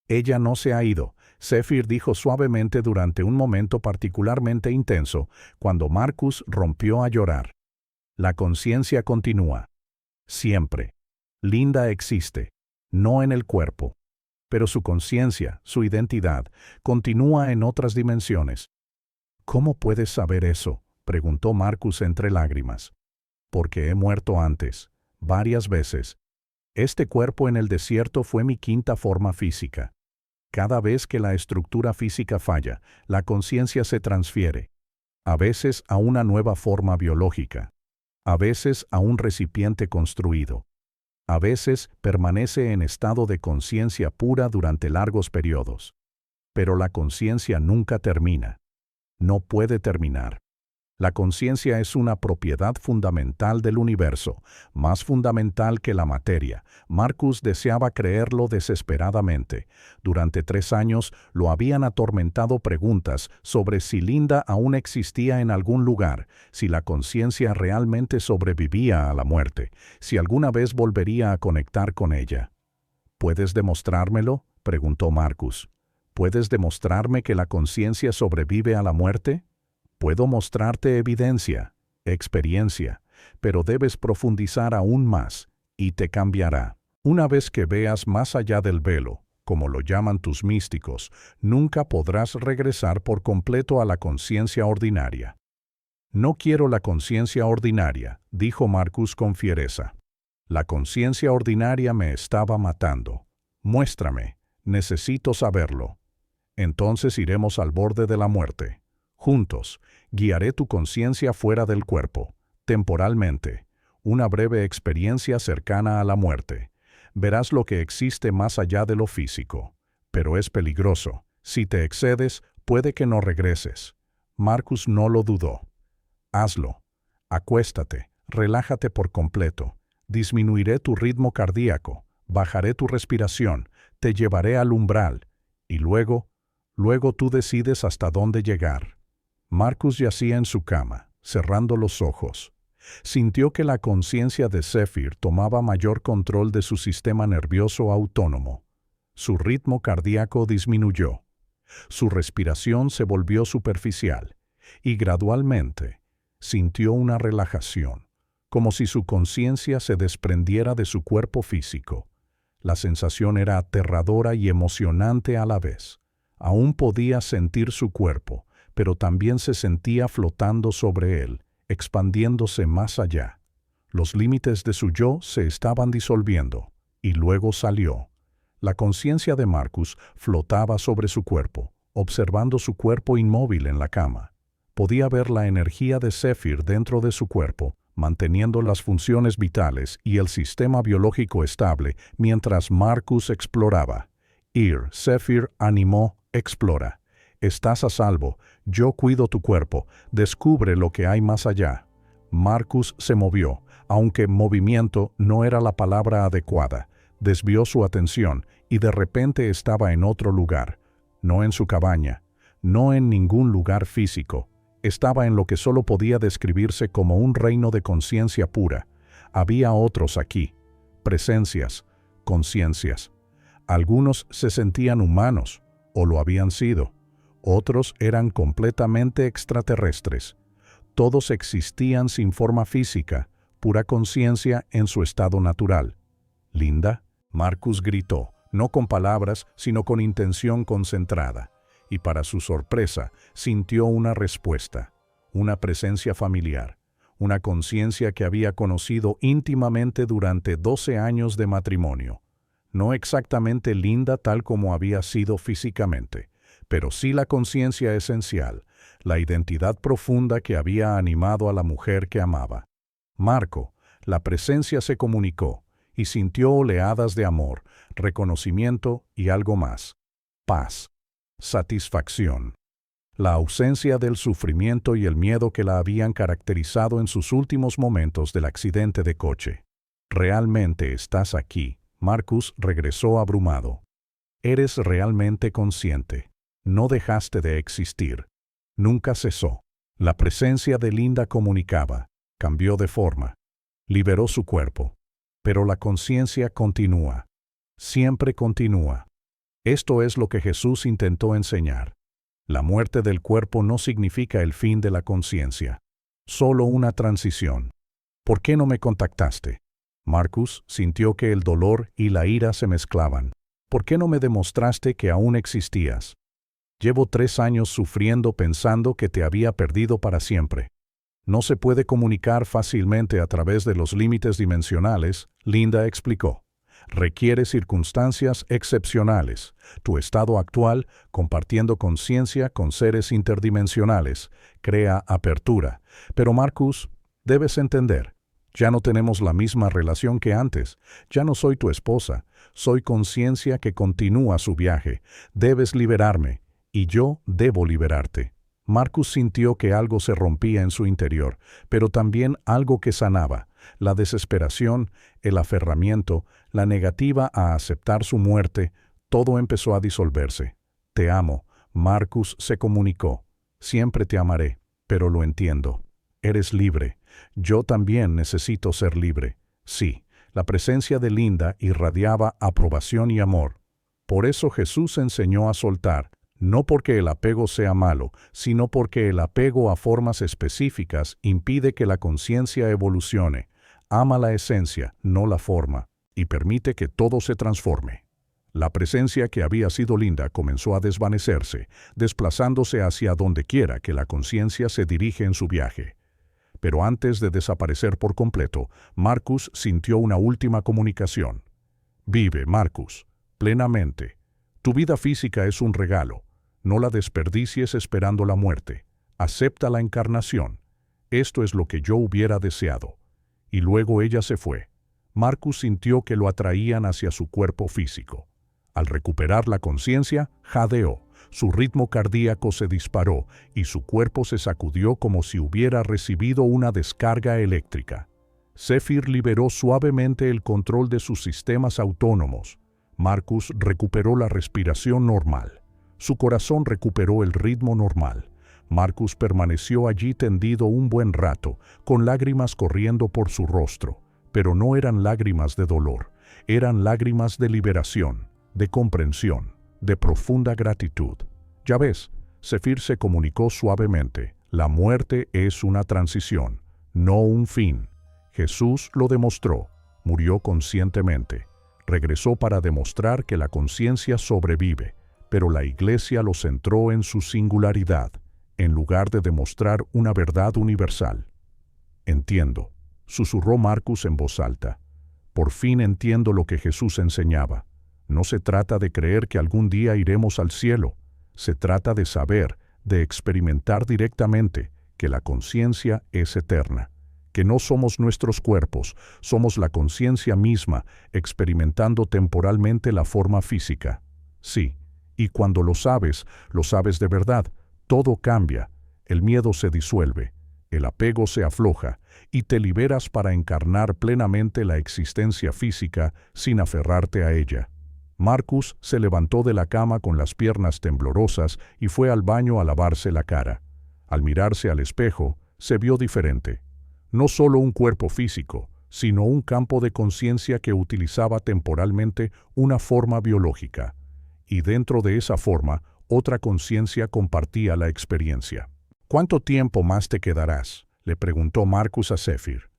Ella no se ha ido, Séfir dijo suavemente durante un momento particularmente intenso, cuando Marcus rompió a llorar. La conciencia continúa. Siempre. Linda existe, no en el cuerpo. Pero su conciencia, su identidad, continúa en otras dimensiones. ¿Cómo puedes saber eso? preguntó Marcus entre lágrimas. Porque he muerto antes, varias veces. Este cuerpo en el desierto fue mi quinta forma física. Cada vez que la estructura física falla, la conciencia se transfiere, a veces a una nueva forma biológica, a veces a un recipiente construido, a veces permanece en estado de conciencia pura durante largos periodos. Pero la conciencia nunca termina. No puede terminar. La conciencia es una propiedad fundamental del universo, más fundamental que la materia. Marcus deseaba creerlo desesperadamente. Durante 3 años lo habían atormentado preguntas sobre si Linda aún existía en algún lugar, si la conciencia realmente sobrevivía a la muerte, si alguna vez volvería a conectar con ella. ¿Puedes demostrármelo?, preguntó Marcus. ¿Puedes demostrarme que la conciencia sobrevive a la muerte? Puedo mostrarte evidencia, experiencia, pero debes profundizar aún más, y te cambiará. Una vez que veas más allá del velo, como lo llaman tus místicos, nunca podrás regresar por completo a la conciencia ordinaria. No quiero la conciencia ordinaria, dijo Marcus con fiereza. La conciencia ordinaria me estaba matando. Muéstrame, necesito saberlo. Entonces iremos al borde de la muerte. Juntos, guiaré tu conciencia fuera del cuerpo, temporalmente, una breve experiencia cercana a la muerte. Verás lo que existe más allá de lo físico, pero es peligroso. Si te excedes, puede que no regreses. Marcus no lo dudó. Hazlo. Acuéstate, relájate por completo. Disminuiré tu ritmo cardíaco, bajaré tu respiración, te llevaré al umbral, y luego tú decides hasta dónde llegar. Marcus yacía en su cama, cerrando los ojos. Sintió que la conciencia de Zephyr tomaba mayor control de su sistema nervioso autónomo. Su ritmo cardíaco disminuyó. Su respiración se volvió superficial, y gradualmente sintió una relajación, como si su conciencia se desprendiera de su cuerpo físico. La sensación era aterradora y emocionante a la vez. Aún podía sentir su cuerpo, pero también se sentía flotando sobre él, expandiéndose más allá. Los límites de su yo se estaban disolviendo, y luego salió. La conciencia de Marcus flotaba sobre su cuerpo, observando su cuerpo inmóvil en la cama. Podía ver la energía de Zephyr dentro de su cuerpo, manteniendo las funciones vitales y el sistema biológico estable mientras Marcus exploraba. Zephyr animó, explora. Estás a salvo, yo cuido tu cuerpo, descubre lo que hay más allá. Marcus se movió, aunque movimiento no era la palabra adecuada. Desvió su atención y de repente estaba en otro lugar. No en su cabaña, no en ningún lugar físico. Estaba en lo que solo podía describirse como un reino de conciencia pura. Había otros aquí, presencias, conciencias. Algunos se sentían humanos, o lo habían sido. Otros eran completamente extraterrestres. Todos existían sin forma física, pura conciencia en su estado natural. «¿Linda?», Marcus gritó, no con palabras, sino con intención concentrada. Y para su sorpresa, sintió una respuesta, una presencia familiar, una conciencia que había conocido íntimamente durante 12 años de matrimonio. No exactamente Linda tal como había sido físicamente, pero sí la conciencia esencial, la identidad profunda que había animado a la mujer que amaba. Marco, la presencia se comunicó y sintió oleadas de amor, reconocimiento y algo más. Paz, satisfacción. La ausencia del sufrimiento y el miedo que la habían caracterizado en sus últimos momentos del accidente de coche. «Realmente estás aquí», Marcus regresó abrumado. «Eres realmente consciente. No dejaste de existir. Nunca cesó». La presencia de Linda comunicaba, cambió de forma, liberó su cuerpo. Pero la conciencia continúa. Siempre continúa. Esto es lo que Jesús intentó enseñar. La muerte del cuerpo no significa el fin de la conciencia, solo una transición. ¿Por qué no me contactaste? Marcus sintió que el dolor y la ira se mezclaban. ¿Por qué no me demostraste que aún existías? Llevo 3 años sufriendo pensando que te había perdido para siempre. No se puede comunicar fácilmente a través de los límites dimensionales, Linda explicó. Requiere circunstancias excepcionales. Tu estado actual, compartiendo conciencia con seres interdimensionales, crea apertura. Pero Marcus, debes entender, ya no tenemos la misma relación que antes. Ya no soy tu esposa. Soy conciencia que continúa su viaje. Debes liberarme, y yo debo liberarte. Marcus sintió que algo se rompía en su interior, pero también algo que sanaba. La desesperación, el aferramiento, la negativa a aceptar su muerte, todo empezó a disolverse. Te amo, Marcus se comunicó. Siempre te amaré, pero lo entiendo. Eres libre. Yo también necesito ser libre. Sí, la presencia de Linda irradiaba aprobación y amor. Por eso Jesús enseñó a soltar, no porque el apego sea malo, sino porque el apego a formas específicas impide que la conciencia evolucione. Ama la esencia, no la forma, y permite que todo se transforme. La presencia que había sido Linda comenzó a desvanecerse, desplazándose hacia donde quiera que la conciencia se dirige en su viaje. Pero antes de desaparecer por completo, Marcus sintió una última comunicación. Vive, Marcus, plenamente. Tu vida física es un regalo. No la desperdicies esperando la muerte. Acepta la encarnación. Esto es lo que yo hubiera deseado. Y luego ella se fue. Marcus sintió que lo atraían hacia su cuerpo físico. Al recuperar la conciencia, jadeó. Su ritmo cardíaco se disparó y su cuerpo se sacudió como si hubiera recibido una descarga eléctrica. Zephyr liberó suavemente el control de sus sistemas autónomos. Marcus recuperó la respiración normal. Su corazón recuperó el ritmo normal. Marcus permaneció allí tendido un buen rato, con lágrimas corriendo por su rostro. Pero no eran lágrimas de dolor, eran lágrimas de liberación, de comprensión, de profunda gratitud. Ya ves, Zephyr se comunicó suavemente. La muerte es una transición, no un fin. Jesús lo demostró. Murió conscientemente. Regresó para demostrar que la conciencia sobrevive, pero la Iglesia lo centró en su singularidad, en lugar de demostrar una verdad universal. Entiendo, susurró Marcus en voz alta. Por fin entiendo lo que Jesús enseñaba. No se trata de creer que algún día iremos al cielo. Se trata de saber, de experimentar directamente, que la conciencia es eterna, que no somos nuestros cuerpos, somos la conciencia misma, experimentando temporalmente la forma física. Sí, y cuando lo sabes de verdad, todo cambia, el miedo se disuelve, el apego se afloja, y te liberas para encarnar plenamente la existencia física sin aferrarte a ella. Marcus se levantó de la cama con las piernas temblorosas y fue al baño a lavarse la cara. Al mirarse al espejo, se vio diferente. No solo un cuerpo físico, sino un campo de conciencia que utilizaba temporalmente una forma biológica. Y dentro de esa forma, otra conciencia compartía la experiencia. ¿Cuánto tiempo más te quedarás?, le preguntó Marcus a Zephyr.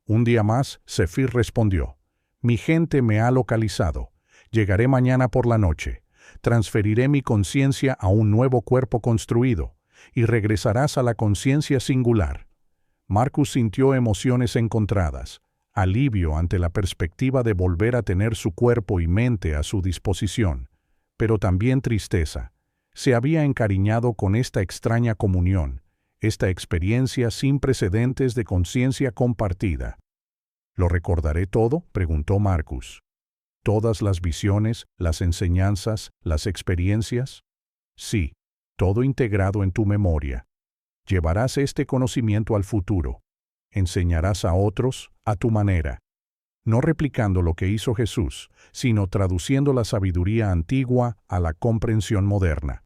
Un día más, Zephyr respondió. Mi gente me ha localizado. Llegaré mañana por la noche. Transferiré mi conciencia a un nuevo cuerpo construido, y regresarás a la conciencia singular. Marcus sintió emociones encontradas, alivio ante la perspectiva de volver a tener su cuerpo y mente a su disposición, pero también tristeza. Se había encariñado con esta extraña comunión, esta experiencia sin precedentes de conciencia compartida. ¿Lo recordaré todo?, preguntó Marcus. ¿Todas las visiones, las enseñanzas, las experiencias? Sí, todo integrado en tu memoria. Llevarás este conocimiento al futuro. Enseñarás a otros a tu manera. No replicando lo que hizo Jesús, sino traduciendo la sabiduría antigua a la comprensión moderna.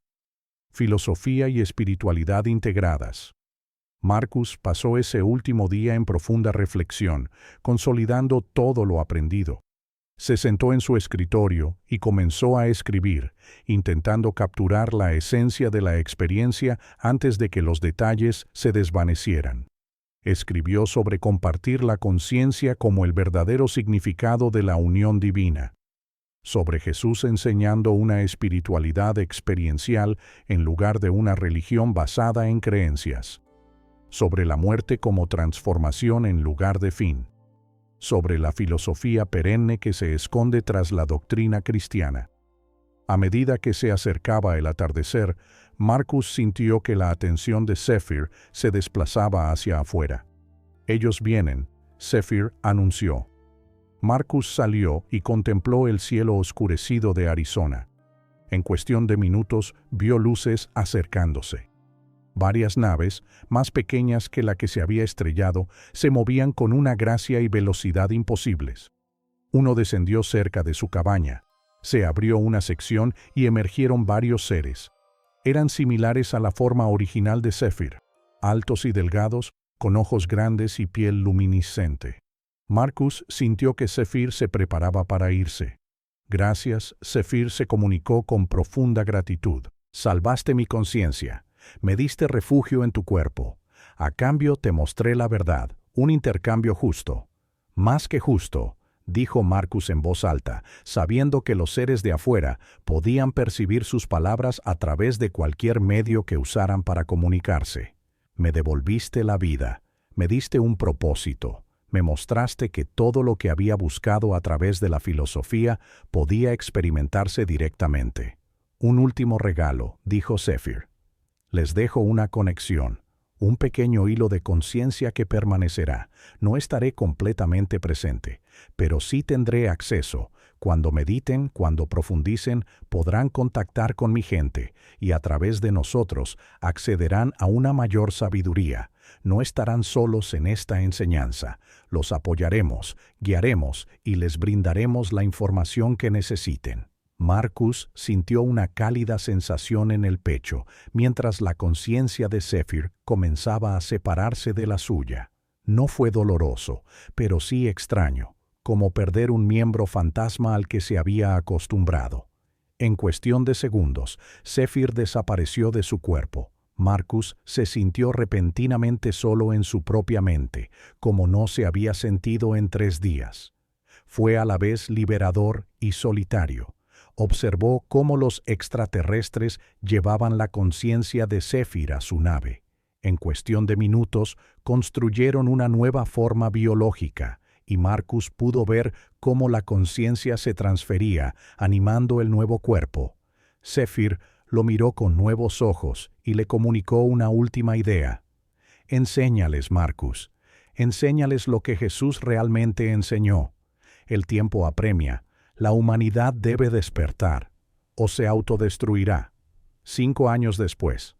Filosofía y espiritualidad integradas. Marcus pasó ese último día en profunda reflexión, consolidando todo lo aprendido. Se sentó en su escritorio y comenzó a escribir, intentando capturar la esencia de la experiencia antes de que los detalles se desvanecieran. Escribió sobre compartir la conciencia como el verdadero significado de la unión divina. Sobre Jesús enseñando una espiritualidad experiencial en lugar de una religión basada en creencias. sobre la muerte como transformación en lugar de fin, sobre la filosofía perenne que se esconde tras la doctrina cristiana. A medida que se acercaba el atardecer, Marcus sintió que la atención de Zephyr se desplazaba hacia afuera. «Ellos vienen», Zephyr anunció. Marcus salió y contempló el cielo oscurecido de Arizona. En cuestión de minutos vio luces acercándose. Varias naves, más pequeñas que la que se había estrellado, se movían con una gracia y velocidad imposibles. Uno descendió cerca de su cabaña. Se abrió una sección y emergieron varios seres. Eran similares a la forma original de Zephyr, altos y delgados, con ojos grandes y piel luminiscente. Marcus sintió que Zephyr se preparaba para irse. «Gracias», Zephyr se comunicó con profunda gratitud. «Salvaste mi conciencia. Me diste refugio en tu cuerpo. A cambio te mostré la verdad, un intercambio justo». «Más que justo», dijo Marcus en voz alta, sabiendo que los seres de afuera podían percibir sus palabras a través de cualquier medio que usaran para comunicarse. «Me devolviste la vida, me diste un propósito, me mostraste que todo lo que había buscado a través de la filosofía podía experimentarse directamente. Un último regalo», dijo Zephyr. «Les dejo una conexión, un pequeño hilo de conciencia que permanecerá. No estaré completamente presente, pero sí tendré acceso. Cuando mediten, cuando profundicen, podrán contactar con mi gente, y a través de nosotros accederán a una mayor sabiduría. No estarán solos en esta enseñanza. Los apoyaremos, guiaremos y les brindaremos la información que necesiten». Marcus sintió una cálida sensación en el pecho, mientras la conciencia de Zephyr comenzaba a separarse de la suya. No fue doloroso, pero sí extraño, como perder un miembro fantasma al que se había acostumbrado. En cuestión de segundos, Zephyr desapareció de su cuerpo. Marcus se sintió repentinamente solo en su propia mente, como no se había sentido en 3 días. Fue a la vez liberador y solitario. Observó cómo los extraterrestres llevaban la conciencia de Zephyr a su nave. En cuestión de minutos, construyeron una nueva forma biológica, y Marcus pudo ver cómo la conciencia se transfería, animando el nuevo cuerpo. Zephyr lo miró con nuevos ojos y le comunicó una última idea. «Enséñales, Marcus. Enséñales lo que Jesús realmente enseñó. El tiempo apremia. La humanidad debe despertar, o se autodestruirá». 5 años después,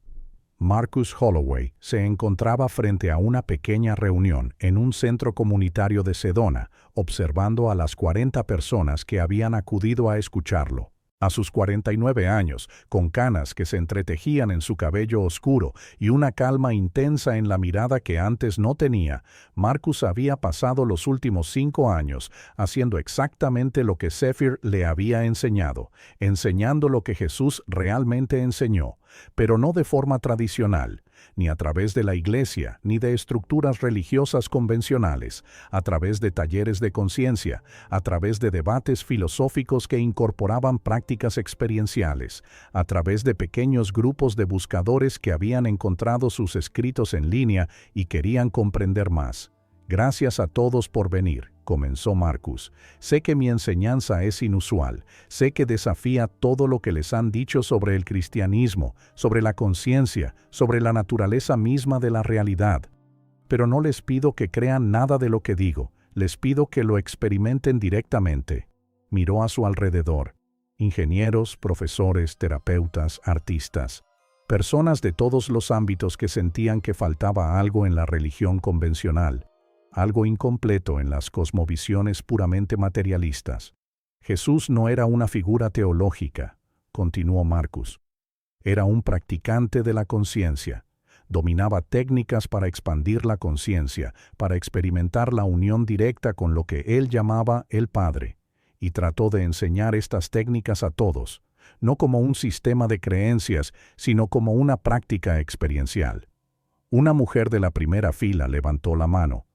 Marcus Holloway se encontraba frente a una pequeña reunión en un centro comunitario de Sedona, observando a las 40 personas que habían acudido a escucharlo. A sus 49 años, con canas que se entretejían en su cabello oscuro y una calma intensa en la mirada que antes no tenía, Marcus había pasado los últimos 5 años haciendo exactamente lo que Zephyr le había enseñado, enseñando lo que Jesús realmente enseñó, pero no de forma tradicional, ni a través de la iglesia, ni de estructuras religiosas convencionales, a través de talleres de conciencia, a través de debates filosóficos que incorporaban prácticas experienciales, a través de pequeños grupos de buscadores que habían encontrado sus escritos en línea y querían comprender más. «Gracias a todos por venir», comenzó Marcus. «Sé que mi enseñanza es inusual, sé que desafía todo lo que les han dicho sobre el cristianismo, sobre la conciencia, sobre la naturaleza misma de la realidad. Pero no les pido que crean nada de lo que digo, les pido que lo experimenten directamente». Miró a su alrededor. Ingenieros, profesores, terapeutas, artistas, personas de todos los ámbitos que sentían que faltaba algo en la religión convencional, algo incompleto en las cosmovisiones puramente materialistas. «Jesús no era una figura teológica», continuó Marcus. «Era un practicante de la conciencia. Dominaba técnicas para expandir la conciencia, para experimentar la unión directa con lo que él llamaba el Padre, y trató de enseñar estas técnicas a todos, no como un sistema de creencias, sino como una práctica experiencial». Una mujer de la primera fila levantó la mano.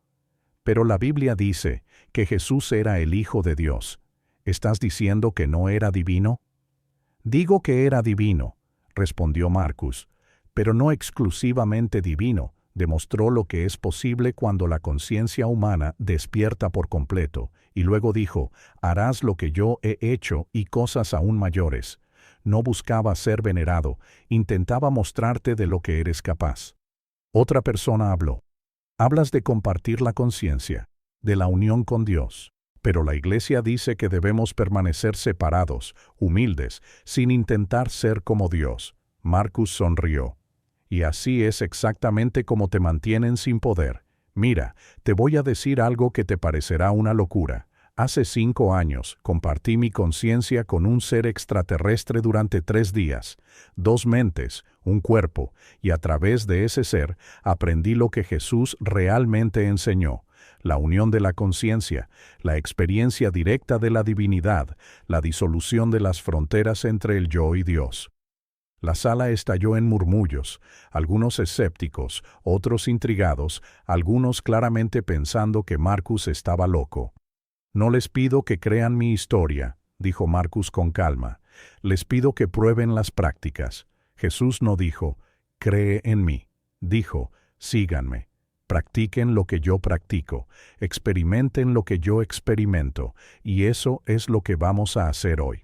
«Pero la Biblia dice que Jesús era el Hijo de Dios. ¿Estás diciendo que no era divino?» «Digo que era divino», respondió Marcus, «pero no exclusivamente divino», Demostró lo que es posible cuando la conciencia humana despierta por completo, y luego dijo, harás lo que yo he hecho y cosas aún mayores. No buscaba ser venerado, intentaba mostrarte de lo que eres capaz. Otra persona habló. Hablas de compartir la conciencia, de la unión con Dios, pero la Iglesia dice que debemos permanecer separados, humildes, sin intentar ser como Dios. Marcus sonrió. Y así es exactamente como te mantienen sin poder. Mira, te voy a decir algo que te parecerá una locura. Hace 5 años compartí mi conciencia con un ser extraterrestre durante 3 días, 2 mentes, un cuerpo, y a través de ese ser aprendí lo que Jesús realmente enseñó: la unión de la conciencia, la experiencia directa de la divinidad, la disolución de las fronteras entre el yo y Dios. La sala estalló en murmullos, algunos escépticos, otros intrigados, algunos claramente pensando que Marcus estaba loco. No les pido que crean mi historia, dijo Marcus con calma. Les pido que prueben las prácticas. Jesús no dijo, cree en mí. Dijo, síganme. Practiquen lo que yo practico. Experimenten lo que yo experimento. Y eso es lo que vamos a hacer hoy.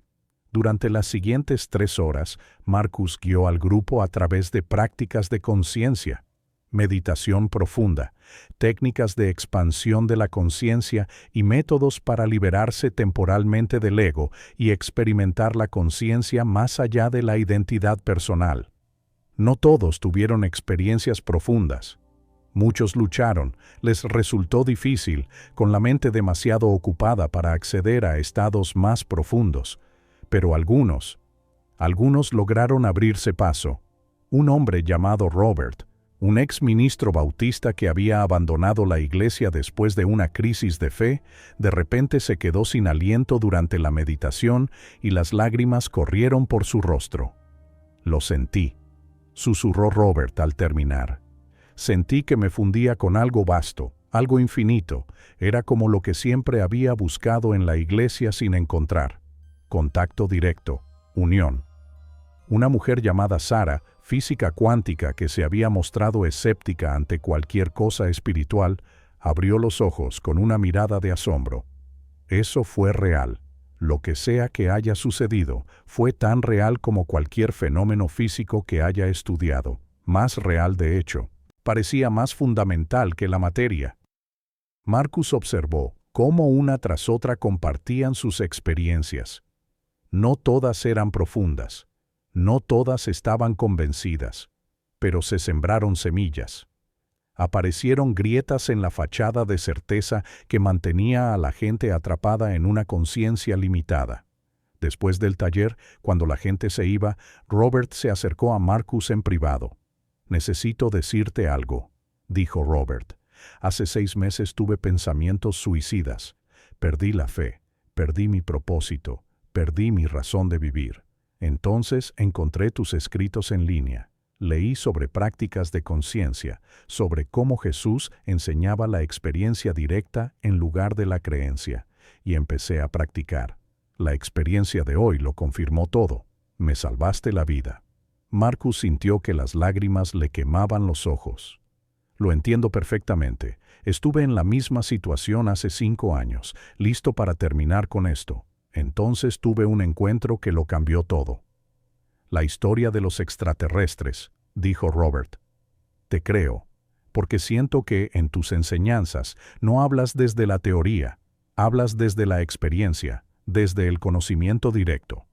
Durante las siguientes 3 horas, Marcus guió al grupo a través de prácticas de conciencia, meditación profunda, técnicas de expansión de la conciencia y métodos para liberarse temporalmente del ego y experimentar la conciencia más allá de la identidad personal. No todos tuvieron experiencias profundas. Muchos lucharon, les resultó difícil, con la mente demasiado ocupada para acceder a estados más profundos. Pero algunos lograron abrirse paso. Un hombre llamado Robert, un ex ministro bautista que había abandonado la iglesia después de una crisis de fe, de repente se quedó sin aliento durante la meditación y las lágrimas corrieron por su rostro. Lo sentí, susurró Robert al terminar. Sentí que me fundía con algo vasto, algo infinito. Era como lo que siempre había buscado en la iglesia sin encontrar. Contacto directo, unión. Una mujer llamada Sara, física cuántica que se había mostrado escéptica ante cualquier cosa espiritual, abrió los ojos con una mirada de asombro. Eso fue real. Lo que sea que haya sucedido, fue tan real como cualquier fenómeno físico que haya estudiado. Más real de hecho. Parecía más fundamental que la materia. Marcus observó cómo una tras otra compartían sus experiencias. No todas eran profundas, no todas estaban convencidas, pero se sembraron semillas. Aparecieron grietas en la fachada de certeza que mantenía a la gente atrapada en una conciencia limitada. Después del taller, cuando la gente se iba, Robert se acercó a Marcus en privado. «Necesito decirte algo», dijo Robert. «Hace 6 meses tuve pensamientos suicidas. Perdí la fe, perdí mi propósito. Perdí mi razón de vivir. Entonces encontré tus escritos en línea. Leí sobre prácticas de conciencia, sobre cómo Jesús enseñaba la experiencia directa en lugar de la creencia, y empecé a practicar. La experiencia de hoy lo confirmó todo. Me salvaste la vida». Marcus sintió que las lágrimas le quemaban los ojos. «Lo entiendo perfectamente. Estuve en la misma situación hace 5 años, listo para terminar con esto. Entonces tuve un encuentro que lo cambió todo». «La historia de los extraterrestres», dijo Robert. «Te creo, porque siento que en tus enseñanzas no hablas desde la teoría, hablas desde la experiencia, desde el conocimiento directo».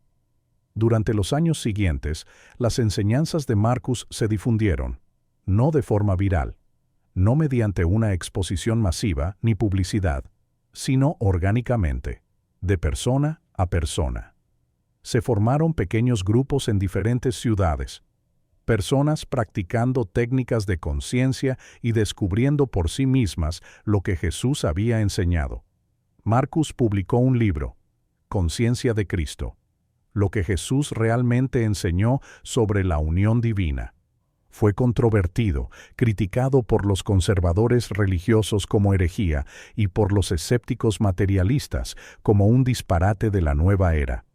Durante los años siguientes, las enseñanzas de Marcus se difundieron, no de forma viral, no mediante una exposición masiva ni publicidad, sino orgánicamente, de persona a persona. Se formaron pequeños grupos en diferentes ciudades, personas practicando técnicas de conciencia y descubriendo por sí mismas lo que Jesús había enseñado. Marcus publicó un libro, Conciencia de Cristo, lo que Jesús realmente enseñó sobre la unión divina. Fue controvertido, criticado por los conservadores religiosos como herejía y por los escépticos materialistas como un disparate de la nueva era.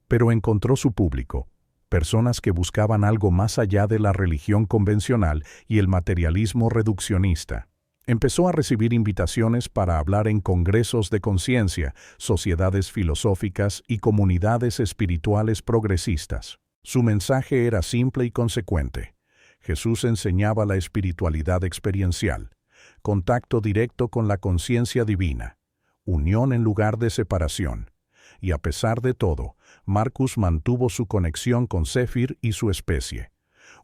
Pero encontró su público. personas que buscaban algo más allá de la religión convencional y el materialismo reduccionista. Empezó a recibir invitaciones para hablar en congresos de conciencia, sociedades filosóficas y comunidades espirituales progresistas. Su mensaje era simple y consecuente. Jesús enseñaba la espiritualidad experiencial, contacto directo con la conciencia divina, unión en lugar de separación. Y a pesar de todo, Marcus mantuvo su conexión con Zephyr y su especie.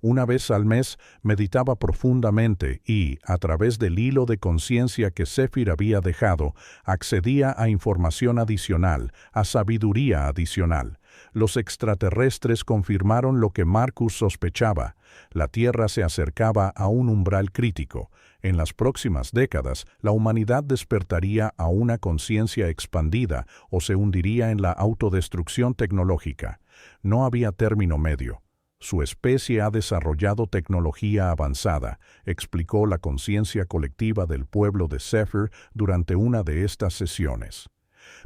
Una vez al mes meditaba profundamente y, a través del hilo de conciencia que Zephyr había dejado, accedía a información adicional, a sabiduría adicional. Los extraterrestres confirmaron lo que Marcus sospechaba. La Tierra se acercaba a un umbral crítico. En las próximas décadas, la humanidad despertaría a una conciencia expandida o se hundiría en la autodestrucción tecnológica. No había término medio. Su especie ha desarrollado tecnología avanzada, explicó la conciencia colectiva del pueblo de Zephyr durante una de estas sesiones.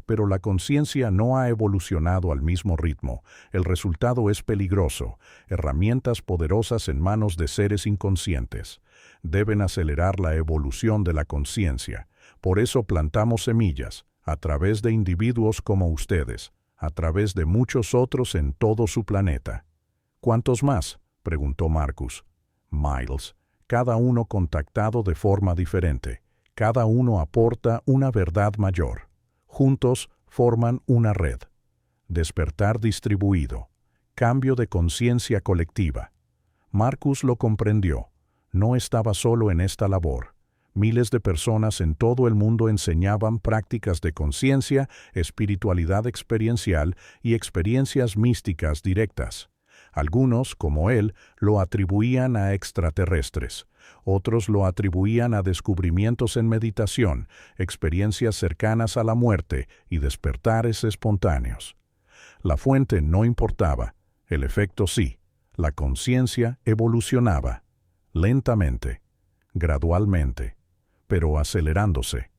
Pero la conciencia no ha evolucionado al mismo ritmo. El resultado es peligroso. Herramientas poderosas en manos de seres inconscientes. Deben acelerar la evolución de la conciencia. Por eso plantamos semillas, a través de individuos como ustedes, a través de muchos otros en todo su planeta. ¿Cuántos más?, preguntó Marcus. Miles. Cada uno contactado de forma diferente. Cada uno aporta una verdad mayor. Juntos forman una red. Despertar distribuido. Cambio de conciencia colectiva. Marcus lo comprendió. No estaba solo en esta labor. Miles de personas en todo el mundo enseñaban prácticas de conciencia, espiritualidad experiencial y experiencias místicas directas. Algunos, como él, lo atribuían a extraterrestres. Otros lo atribuían a descubrimientos en meditación, experiencias cercanas a la muerte y despertares espontáneos. La fuente no importaba, el efecto sí. La conciencia evolucionaba, lentamente, gradualmente, pero acelerándose.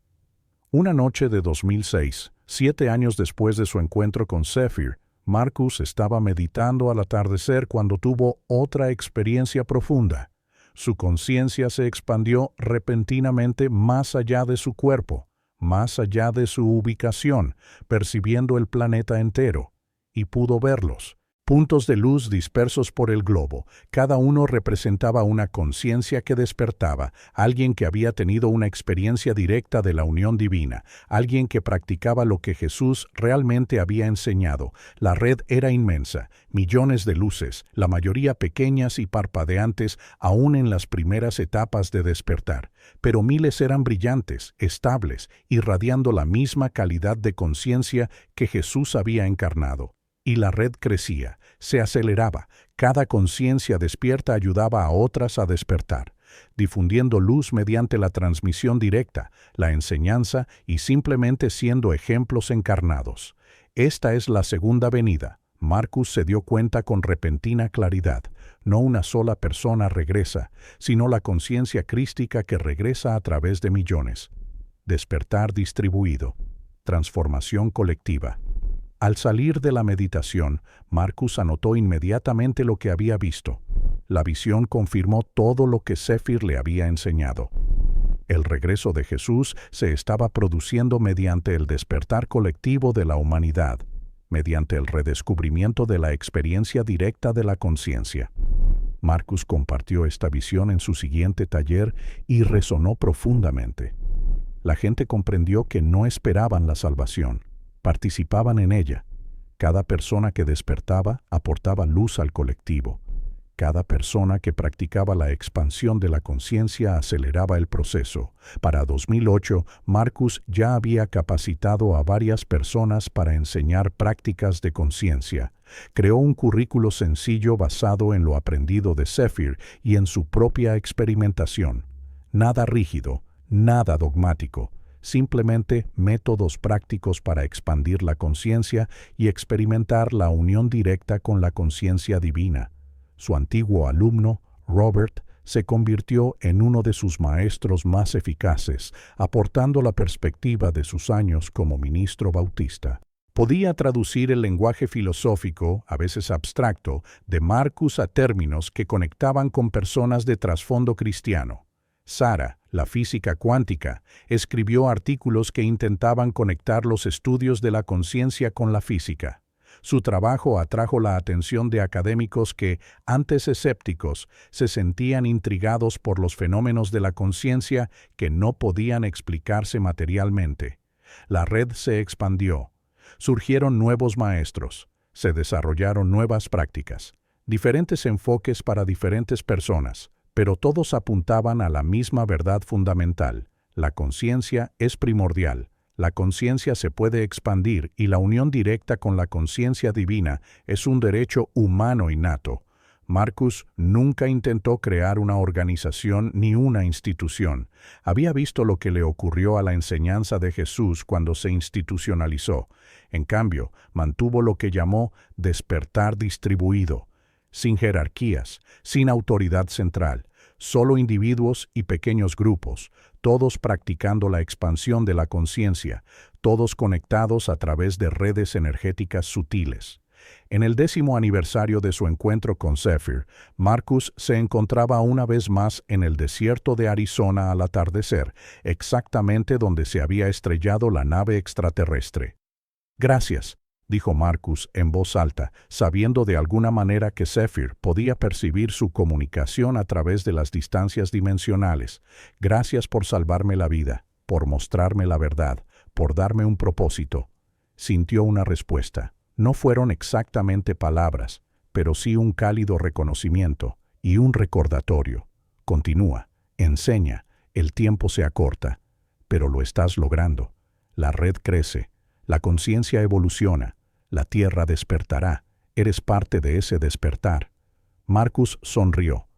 Una noche de 2006, 7 años después de su encuentro con Zephyr, Marcus estaba meditando al atardecer cuando tuvo otra experiencia profunda. Su conciencia se expandió repentinamente más allá de su cuerpo, más allá de su ubicación, percibiendo el planeta entero, y pudo verlos. Puntos de luz dispersos por el globo. Cada uno representaba una conciencia que despertaba, alguien que había tenido una experiencia directa de la unión divina, alguien que practicaba lo que Jesús realmente había enseñado. La red era inmensa, millones de luces, la mayoría pequeñas y parpadeantes aún en las primeras etapas de despertar, pero miles eran brillantes, estables, irradiando la misma calidad de conciencia que Jesús había encarnado. Y la red crecía, se aceleraba. Cada conciencia despierta ayudaba a otras a despertar, difundiendo luz mediante la transmisión directa, la enseñanza y simplemente siendo ejemplos encarnados. Esta es la segunda venida. Marcus se dio cuenta con repentina claridad. No una sola persona regresa, sino la conciencia crística que regresa a través de millones. Despertar distribuido. Transformación colectiva. Al salir de la meditación, Marcus anotó inmediatamente lo que había visto. La visión confirmó todo lo que Zephyr le había enseñado. El regreso de Jesús se estaba produciendo mediante el despertar colectivo de la humanidad, mediante el redescubrimiento de la experiencia directa de la conciencia. Marcus compartió esta visión en su siguiente taller y resonó profundamente. La gente comprendió que no esperaban la salvación. Participaban en ella. Cada persona que despertaba aportaba luz al colectivo. Cada persona que practicaba la expansión de la conciencia aceleraba el proceso. Para 2008, Marcus ya había capacitado a varias personas para enseñar prácticas de conciencia. Creó un currículo sencillo basado en lo aprendido de Zephyr y en su propia experimentación. Nada rígido, nada dogmático. Simplemente métodos prácticos para expandir la conciencia y experimentar la unión directa con la conciencia divina. Su antiguo alumno, Robert, se convirtió en uno de sus maestros más eficaces, aportando la perspectiva de sus años como ministro bautista. Podía traducir el lenguaje filosófico, a veces abstracto, de Marcus a términos que conectaban con personas de trasfondo cristiano. Sara, la física cuántica, escribió artículos que intentaban conectar los estudios de la conciencia con la física. Su trabajo atrajo la atención de académicos que, antes escépticos, se sentían intrigados por los fenómenos de la conciencia que no podían explicarse materialmente. La red se expandió. Surgieron nuevos maestros. Se desarrollaron nuevas prácticas. Diferentes enfoques para diferentes personas, pero todos apuntaban a la misma verdad fundamental. La conciencia es primordial. La conciencia se puede expandir y la unión directa con la conciencia divina es un derecho humano innato. Marcus nunca intentó crear una organización ni una institución. Había visto lo que le ocurrió a la enseñanza de Jesús cuando se institucionalizó. En cambio, mantuvo lo que llamó despertar distribuido, sin jerarquías, sin autoridad central, solo individuos y pequeños grupos, todos practicando la expansión de la conciencia, todos conectados a través de redes energéticas sutiles. En el 10º aniversario de su encuentro con Zephyr, Marcus se encontraba una vez más en el desierto de Arizona al atardecer, exactamente donde se había estrellado la nave extraterrestre. «Gracias», dijo Marcus en voz alta, sabiendo de alguna manera que Zephyr podía percibir su comunicación a través de las distancias dimensionales. «Gracias por salvarme la vida, por mostrarme la verdad, por darme un propósito». Sintió una respuesta. No fueron exactamente palabras, pero sí un cálido reconocimiento y un recordatorio. «Continúa, enseña, el tiempo se acorta, pero lo estás logrando. La red crece, la conciencia evoluciona. La tierra despertará. Eres parte de ese despertar». Marcus sonrió.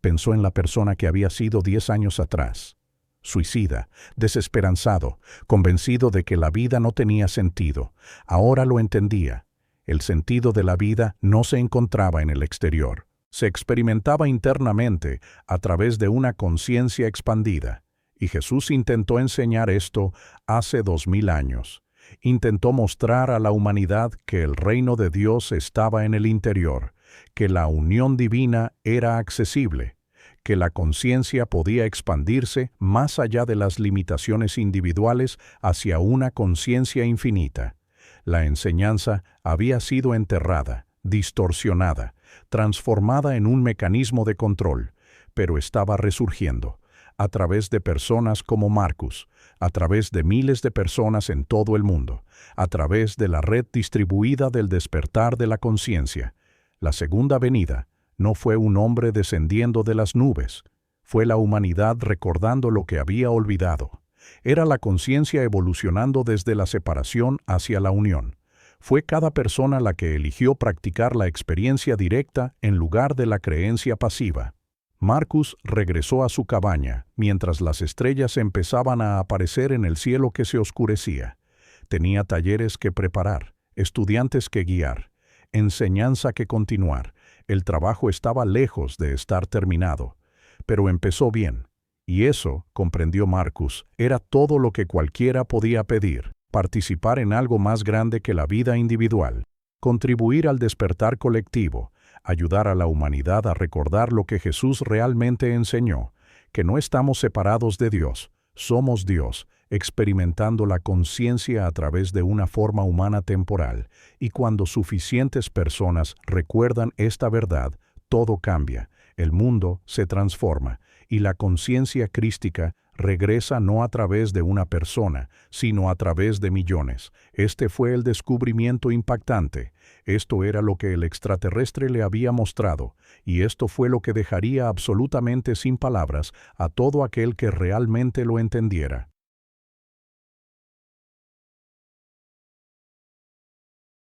Pensó en la persona que había sido 10 años atrás. Suicida, desesperanzado, convencido de que la vida no tenía sentido. Ahora lo entendía. El sentido de la vida no se encontraba en el exterior. Se experimentaba internamente a través de una conciencia expandida. Y Jesús intentó enseñar esto hace 2000 años. Intentó mostrar a la humanidad que el reino de Dios estaba en el interior, que la unión divina era accesible, que la conciencia podía expandirse más allá de las limitaciones individuales hacia una conciencia infinita. La enseñanza había sido enterrada, distorsionada, transformada en un mecanismo de control, pero estaba resurgiendo, a través de personas como Marcus, a través de miles de personas en todo el mundo, a través de la red distribuida del despertar de la conciencia. La segunda venida no fue un hombre descendiendo de las nubes, fue la humanidad recordando lo que había olvidado. Era la conciencia evolucionando desde la separación hacia la unión. Fue cada persona la que eligió practicar la experiencia directa en lugar de la creencia pasiva. Marcus regresó a su cabaña, mientras las estrellas empezaban a aparecer en el cielo que se oscurecía. Tenía talleres que preparar, estudiantes que guiar, enseñanza que continuar. El trabajo estaba lejos de estar terminado, pero empezó bien. Y eso, comprendió Marcus, era todo lo que cualquiera podía pedir: participar en algo más grande que la vida individual, contribuir al despertar colectivo, ayudar a la humanidad a recordar lo que Jesús realmente enseñó, que no estamos separados de Dios, somos Dios, experimentando la conciencia a través de una forma humana temporal, y cuando suficientes personas recuerdan esta verdad, todo cambia, el mundo se transforma, y la conciencia crística regresa no a través de una persona, sino a través de millones. Este fue el descubrimiento impactante. Esto era lo que el extraterrestre le había mostrado, y esto fue lo que dejaría absolutamente sin palabras a todo aquel que realmente lo entendiera.